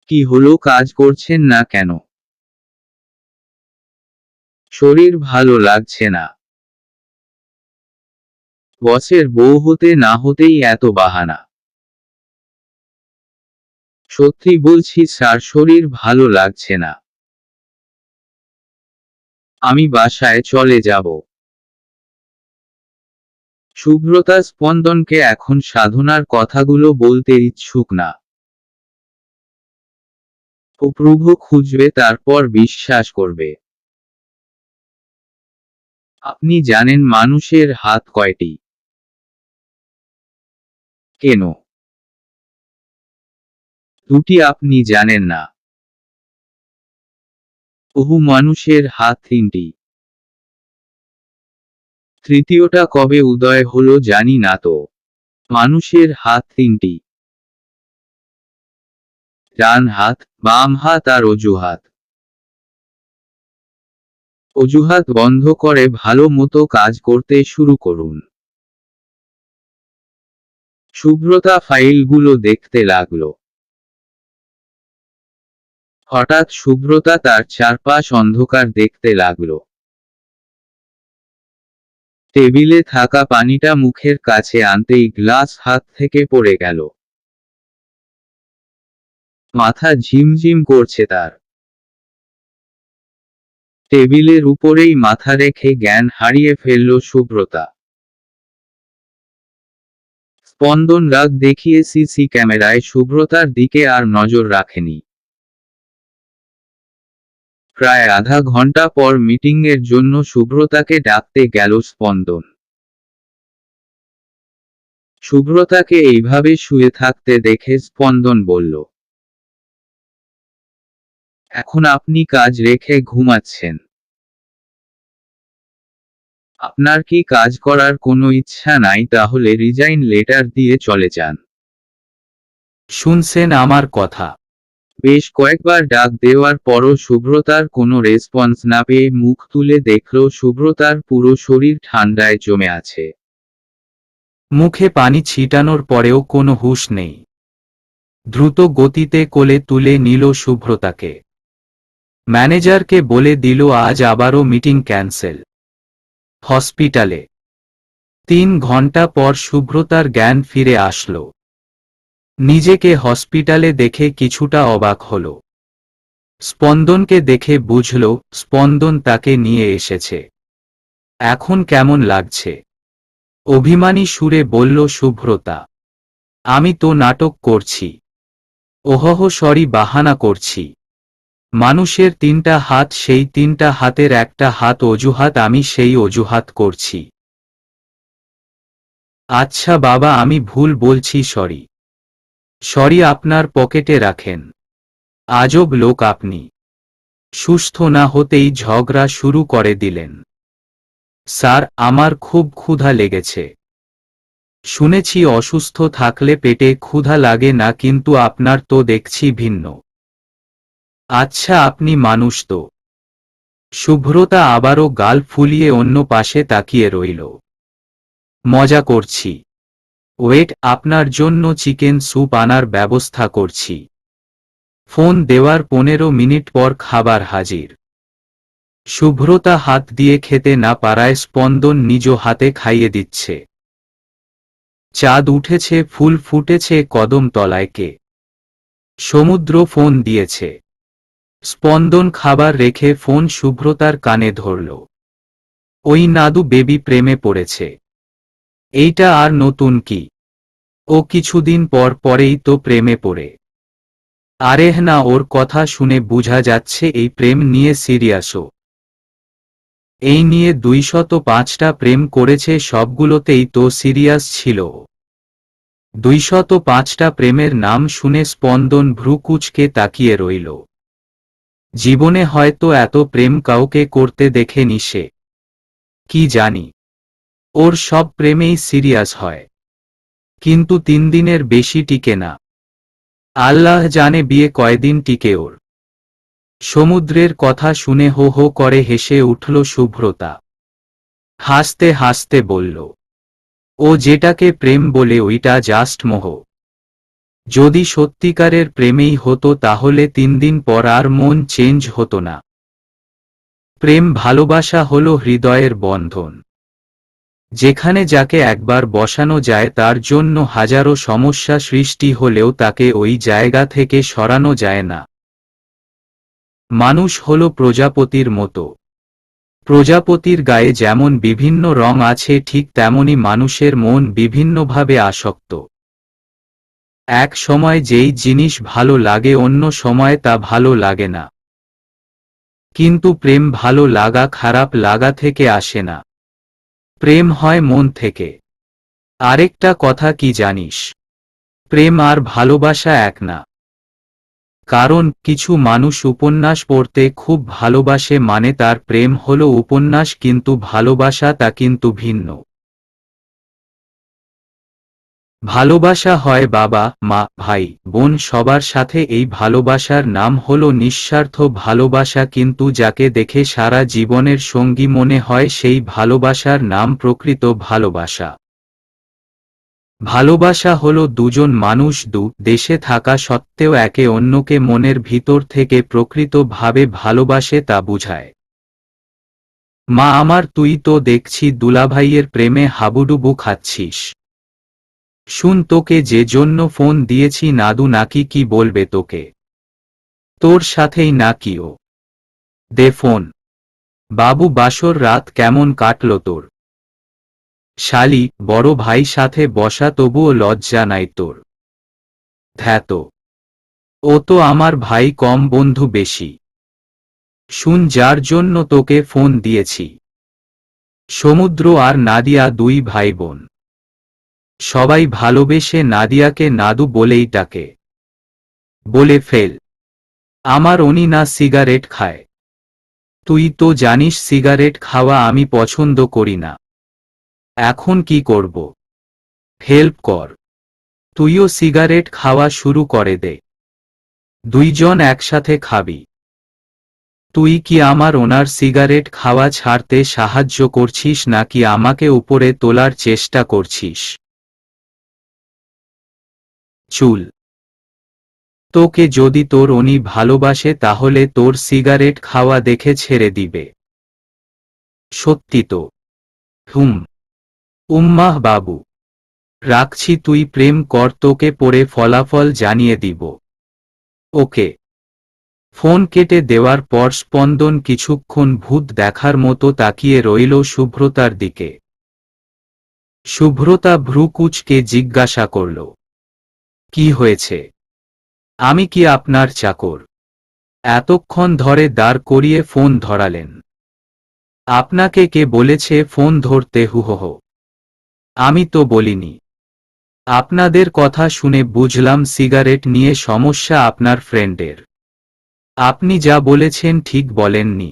কি হলো, কাজ করছেন না কেন? শরীর ভালো লাগছে না। বসের বউ হতে না হতেই এত বাহানা। সত্যি বলছি স্যার, শরীর ভালো লাগছে না। আমি বাসায় চলে যাব। সুব্রতা স্পন্দনকে এখন সাধনার কথাগুলো বলতে ইচ্ছুক না। অপূর্ব খুঁজবে, তারপর বিশ্বাস করবে। আপনি জানেন মানুষের হাত কয়টি? কেন? দুটি আপনি জানেন না? বহু মানুষের হাত তিনটি। তৃতীয়টা কবে উদয় হলো জানি না তো। মানুষের হাত তিনটি। ডান হাত, বাম হাত আর অজুহাত। অজুহাত বন্ধ করে ভালো মতো কাজ করতে শুরু করুন। সুব্রতা ফাইলগুলো দেখতে লাগলো। হঠাৎ সুব্রতা তার চারপাশ অন্ধকার দেখতে লাগলো। টেবিলে থাকা পানিটা মুখের কাছে আনতেই গ্লাস হাত থেকে পড়ে গেল। মাথা ঝিমঝিম করছে তার। টেবিলের উপরেই মাথা রেখে জ্ঞান হারিয়ে ফেলল সুব্রতা। স্পন্দন রাগ দেখিয়ে সিসি ক্যামেরায় সুব্রতার দিকে আর নজর রাখেনি। প্রায় আধা ঘন্টা পর মিটিংয়ের জন্য সুব্রতাকে ডাকতে গেল স্পন্দন। সুব্রতাকে এইভাবে শুয়ে থাকতে দেখে স্পন্দন বলল, এখন আপনি কাজ রেখে ঘুমাচ্ছেন? আপনার কি কাজ করার কোনো ইচ্ছা নাই? তাহলে রিজাইন লেটার দিয়ে চলে যান। শুনছেন আমার কথা? বেশ কয়েকবার ডাক দেওয়ার পরও সুব্রতার কোনো রেসপন্স না পেয়ে মুখ তুলে দেখল সুব্রতার পুরো শরীর ঠান্ডায় জমে আছে। মুখে পানি ছিটানোর পরেও কোনো হুঁশ নেই। দ্রুত গতিতে কোলে তুলে নিল সুব্রতাকে। ম্যানেজারকে বলে দিল আজ আবারও মিটিং ক্যান্সেল। হসপিটালে 3 ঘন্টা পর সুব্রতার জ্ঞান ফিরে আসলো। নিজেকে হসপিটালে দেখে কিছুটা অবাক হল। স্পন্দনকে দেখে বুঝল স্পন্দন তাকে নিয়ে এসেছে। এখন কেমন লাগছে? অভিমানী সুরে বলল সুব্রতা। আমি তো নাটক করছি। ওহহ, সরি, বাহানা করছি। মানুষের 3টা হাত, সেই 3টা হাতের একটা হাত অজুহাত, আমি সেই অজুহাত করছি। আচ্ছা বাবা, আমি ভুল বলছি, সরি। সরি আপনার পকেটে রাখেন। আজব লোক আপনি। সুস্থ না হতেই ঝগড়া শুরু করে দিলেন। স্যার, আমার খুব ক্ষুধা লেগেছে। শুনেছি অসুস্থ থাকলে পেটে ক্ষুধা লাগে না, কিন্তু আপনার তো দেখছি ভিন্ন। আচ্ছা, আপনি মানুষ তো? শুভ্রতা আবারও গাল ফুলিয়ে অন্য পাশে তাকিয়ে রইল। মজা করছি। ওয়েট, আপনার জন্য চিকেন স্যুপ আনার ব্যবস্থা করছি। ফোন দেওয়ার 15 মিনিট পর খাবার হাজির। শুভ্রতা হাত দিয়ে খেতে না পারায় স্পন্দন নিজ হাতে খাইয়ে দিচ্ছে। চাঁদ উঠেছে, ফুল ফুটেছে কদম তলায় কে? সমুদ্র ফোন দিয়েছে। স্পন্দন খাবার রেখে ফোন শুভ্রতার কানে ধরল। ওই নাদু বেবি প্রেমে পড়েছে। এইটা আর নতুন কি? ও কিছুদিন পর পরেই তো প্রেমে পড়ে। আরে না, ওর কথা শুনে বোঝা যাচ্ছে এই প্রেম নিয়ে সিরিয়াসও। এই নিয়ে 205টা প্রেম করেছে, সবগুলোতেই তো সিরিয়াস ছিল। 205টা প্রেমের নাম শুনে স্পন্দন ভ্রু কুঁচকে তাকিয়ে রইল। জীবনে হয়তো এত প্রেম কাউকে করতে দেখেনি সে। কি জানি, ওর সব প্রেমেই সিরিয়াস হয়, কিন্তু 3 দিনের বেশি টিকে না। আল্লাহ জানে বিয়ে কয়দিন টিকে ওর। সমুদ্রের কথা শুনে হো হো করে হেসে উঠল শুভ্রতা। হাসতে হাসতে বলল, ও যেটাকে প্রেম বলে ওইটা জাস্ট মোহ। যদি সত্যিকারের প্রেমেই হতো তাহলে 3 দিন পর আর মন চেঞ্জ হতো না। প্রেম ভালোবাসা হলো হৃদয়ের বন্ধন, যেখানে যাকে একবার বসানো যায় তার জন্য হাজারো সমস্যা সৃষ্টি হলেও তাকে ওই জায়গা থেকে সরানো যায় না। মানুষ হলো প্রজাপতির মতো। প্রজাপতির গায়ে যেমন বিভিন্ন রং আছে ঠিক তেমনি মানুষের মন বিভিন্নভাবে আসক্ত। এক সময় যেই জিনিস ভালো লাগে অন্য সময় তা ভালো লাগে না। কিন্তু প্রেম ভালো লাগা খারাপ লাগা থেকে আসে না, প্রেম হয় মন থেকে। আরেকটা কথা কি জানিস, প্রেম আর ভালোবাসা এক না। কারণ কিছু মানুষ উপন্যাস পড়তে খুব ভালোবাসে মানে তার প্রেম হলো উপন্যাস, কিন্তু ভালোবাসা তা কিন্তু ভিন্ন। ভালোবাসা হয় বাবা মা ভাই বোন সবার সাথে, এই ভালোবাসার নাম হলো নিঃস্বার্থ ভালোবাসা, কিন্তু যাকে দেখে সারা জীবনের সঙ্গী মনে হয় সেই ভালোবাসার নাম প্রকৃত ভালোবাসা। ভালোবাসা হলো দুজন মানুষ দু দেশে থাকা সত্ত্বেও একে অন্যকে মনের ভিতর থেকে প্রকৃতভাবে ভালোবাসে তা বুঝায়। মা আমার, তুই তো দেখছি দুলাভাইয়ের প্রেমে হাবুডুবু খাচ্ছিস। শুন, তোকে যে জন্য ফোন দিয়েছি নাদু নাকি কি বলবে তোকে, তোর সাথেই নাকি ও। দে ফোন। বাবু বাসর রাত কেমন কাটল তোর? শালি, বড় ভাই সাথে বসা তবুও লজ্জা নাই তোর? ধ্যাত, ও তো আমার ভাই কম বন্ধু বেশি। শুন, যার জন্য তোকে ফোন দিয়েছি, সমুদ্র আর নাদিয়া দুই ভাই বোন। সবাই ভালোবেসে নাদিয়াকে নাদু বলেই ডাকে। বলে ফেল, আমার উনি না সিগারেট খায়। তুই তো জানিস সিগারেট খাওয়া আমি পছন্দ করি না। এখন কি করব? হেল্প কর, তুইও সিগারেট খাওয়া শুরু করে দে। দুইজন একসাথে খাবি। তুই কি আমার ওনার সিগারেট খাওয়া ছাড়তে সাহায্য করছিস নাকি আমাকে উপরে তোলার চেষ্টা করছিস? চুল, তোকে যদি তোর উনি ভালোবাসে তাহলে তোর সিগারেট খাওয়া দেখে ছেড়ে দিবে। সত্যি তো? হুম। উম্মাহ বাবু, রাখছি, তুই প্রেম কর, তোকে পরে ফলাফল জানিয়ে দিব। ওকে। ফোন কেটে দেওয়ার পর স্পন্দন কিছুক্ষণ ভূত দেখার মতো তাকিয়ে রইল শুভ্রতার দিকে। শুভ্রতা ভ্রু কুঁচকে জিজ্ঞাসা করল, কি হয়েছে? আমি কি আপনার চাকর? এতক্ষণ ধরে দাঁড় করিয়ে ফোন ধরালেন। আপনাকে কে বলেছে ফোন ধরতে? হুহহ, আমি তো বলিনি। আপনাদের কথা শুনে বুঝলাম সিগারেট নিয়ে সমস্যা আপনার ফ্রেন্ডের। আপনি যা বলেছেন ঠিক বলেননি।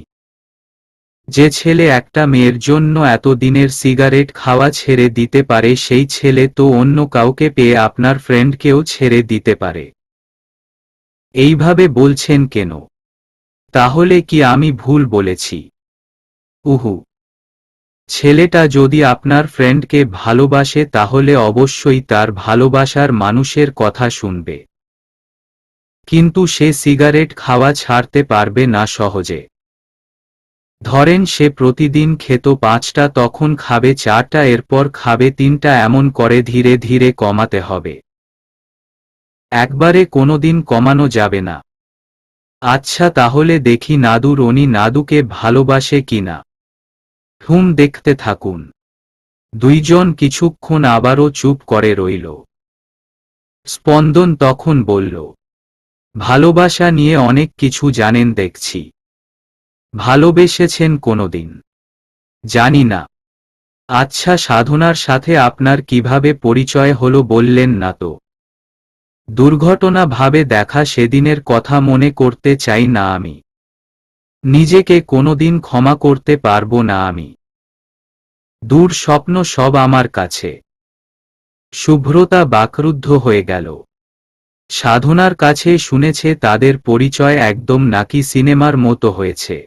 যে ছেলে একটা মেয়ের জন্য এতদিনের সিগারেট খাওয়া ছেড়ে দিতে পারে সেই ছেলে তো অন্য কাউকে পেয়ে আপনার ফ্রেন্ডকেও ছেড়ে দিতে পারে। এইভাবে বলছেন কেন? তাহলে কি আমি ভুল বলেছি? উহু, ছেলেটা যদি আপনার ফ্রেন্ডকে ভালোবাসে তাহলে অবশ্যই তার ভালোবাসার মানুষের কথা শুনবে। কিন্তু সে সিগারেট খাওয়া ছাড়তে পারবে না সহজে। ধরেন সে প্রতিদিন খেত 5টা, তখন খাবে 4টা, এরপর খাবে 3টা, এমন করে ধীরে ধীরে কমাতে হবে। একবারে কোনোদিন কমানো যাবে না। আচ্ছা তাহলে দেখি নাদুর উনি নাদুকে ভালোবাসে কিনা। হুম, দেখতে থাকুন। দুইজন কিছুক্ষণ আবারও চুপ করে রইল। স্পন্দন তখন বলল, ভালোবাসা নিয়ে অনেক কিছু জানেন দেখছি। ভালোবেসেছেন কোনোদিন? জানি না। আচ্ছা, সাধনার সাথে আপনার কিভাবে পরিচয় হলো বললেন না তো? দুর্ঘটনা ভাবে দেখা, সেদিনের কথা মনে করতে চাই না আমি। নিজেকে কোনোদিন ক্ষমা করতে পারবো না আমি। দূর স্বপ্ন সব আমার কাছে। শুভ্রতা বাকরুদ্ধ হয়ে গেল। সাধনার কাছে শুনেছে তাদের পরিচয় একদম নাকি সিনেমার মতো হয়েছে।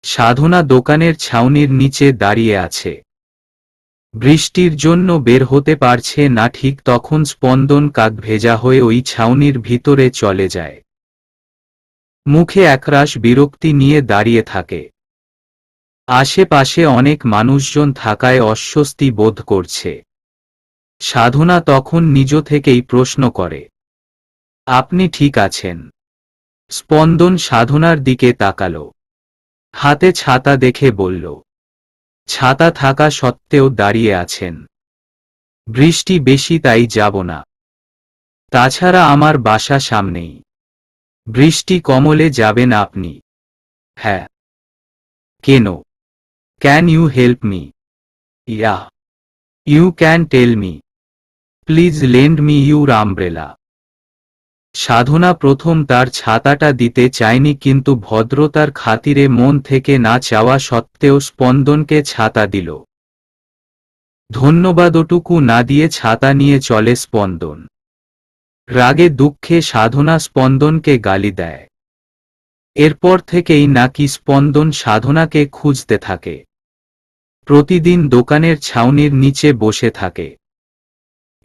সাধনা দোকানের ছাউনির নিচে দাঁড়িয়ে আছে। বৃষ্টির জন্য বের হতে পারছে না, ঠিক তখন স্পন্দন কাক ভেজা হয়ে ওই ছাউনির ভিতরে চলে যায়। মুখে একরাশ বিরক্তি নিয়ে দাঁড়িয়ে থাকে। আশেপাশে অনেক মানুষজন থাকায় অস্বস্তি বোধ করছে। সাধনা তখন নিজ থেকেই প্রশ্ন করে, আপনি ঠিক আছেন? স্পন্দন সাধনার দিকে তাকালো। হাতে ছাতা দেখে বলল, ছাতা থাকা সত্ত্বেও দাঁড়িয়ে আছেন? বৃষ্টি বেশি তাই যাব না। তাছাড়া আমার বাসা সামনেই। বৃষ্টি কমলে যাবেন আপনি? হ্যাঁ। কেন? Can you help me? Yeah, you can tell me. Please lend me your umbrella. Sadhana প্রথম তার ছাতাটা দিতে চায়নি, কিন্তু ভদ্রতার খাতিরে মন থেকে না চাওয়া সত্ত্বেও স্পন্দনকে ছাতা দিল। ধন্যবাদটুকু না দিয়ে ছাতা নিয়ে চলে স্পন্দন। রাগে দুঃখে সাধনা স্পন্দনকে গালি দেয়। এরপর থেকেই নাকি স্পন্দন সাধনাকে খুঁজতে থাকে। প্রতিদিন দোকানের ছাউনির নিচে বসে থাকে।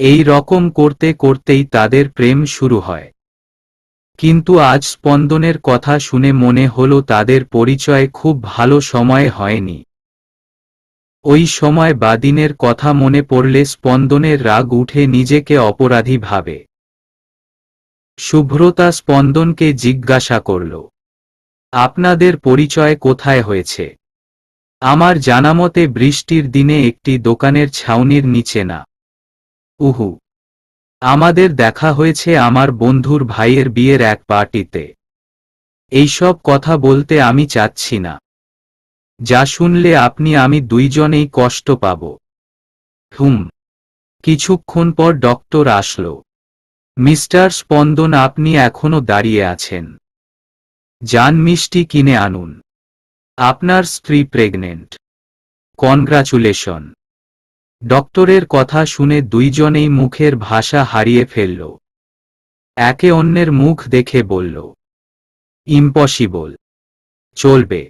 এই রকম করতে করতেই তাদের প্রেম শুরু হয়। কিন্তু আজ স্পন্দনের কথা শুনে মনে হলো তাদের পরিচয় খুব ভালো সময়ে হয়নি। ওই সময় বাদিনের কথা মনে পড়লে স্পন্দনের রাগ উঠে নিজেকে অপরাধী ভাবে। শুভ্রতা স্পন্দনকে জিজ্ঞাসা করল, আপনাদের পরিচয় কোথায় হয়েছে? আমার জানামতে বৃষ্টির দিনে একটি দোকানের ছাউনির নিচে না। উহু, আমাদের দেখা হয়েছে আমার বন্ধুর ভাইয়ের বিয়ের এক পার্টিতে। এইসব কথা বলতে আমি চাচ্ছি না। যা শুনলে আপনি আমি দুইজনেই কষ্ট পাব। কিছুক্ষণ পর ডক্টর আসলো। মিস্টার স্পন্দন, আপনি এখনো দাঁড়িয়ে আছেন? যান মিষ্টি কিনে আনুন। আপনার স্ত্রী প্রেগনেন্ট। কনগ্রাচুলেশন। ডক্টরের কথা শুনে দুইজনেই মুখের ভাষা হারিয়ে ফেলল। একে অন্যের মুখ দেখে বলল, ইম্পসিবল। চলবে।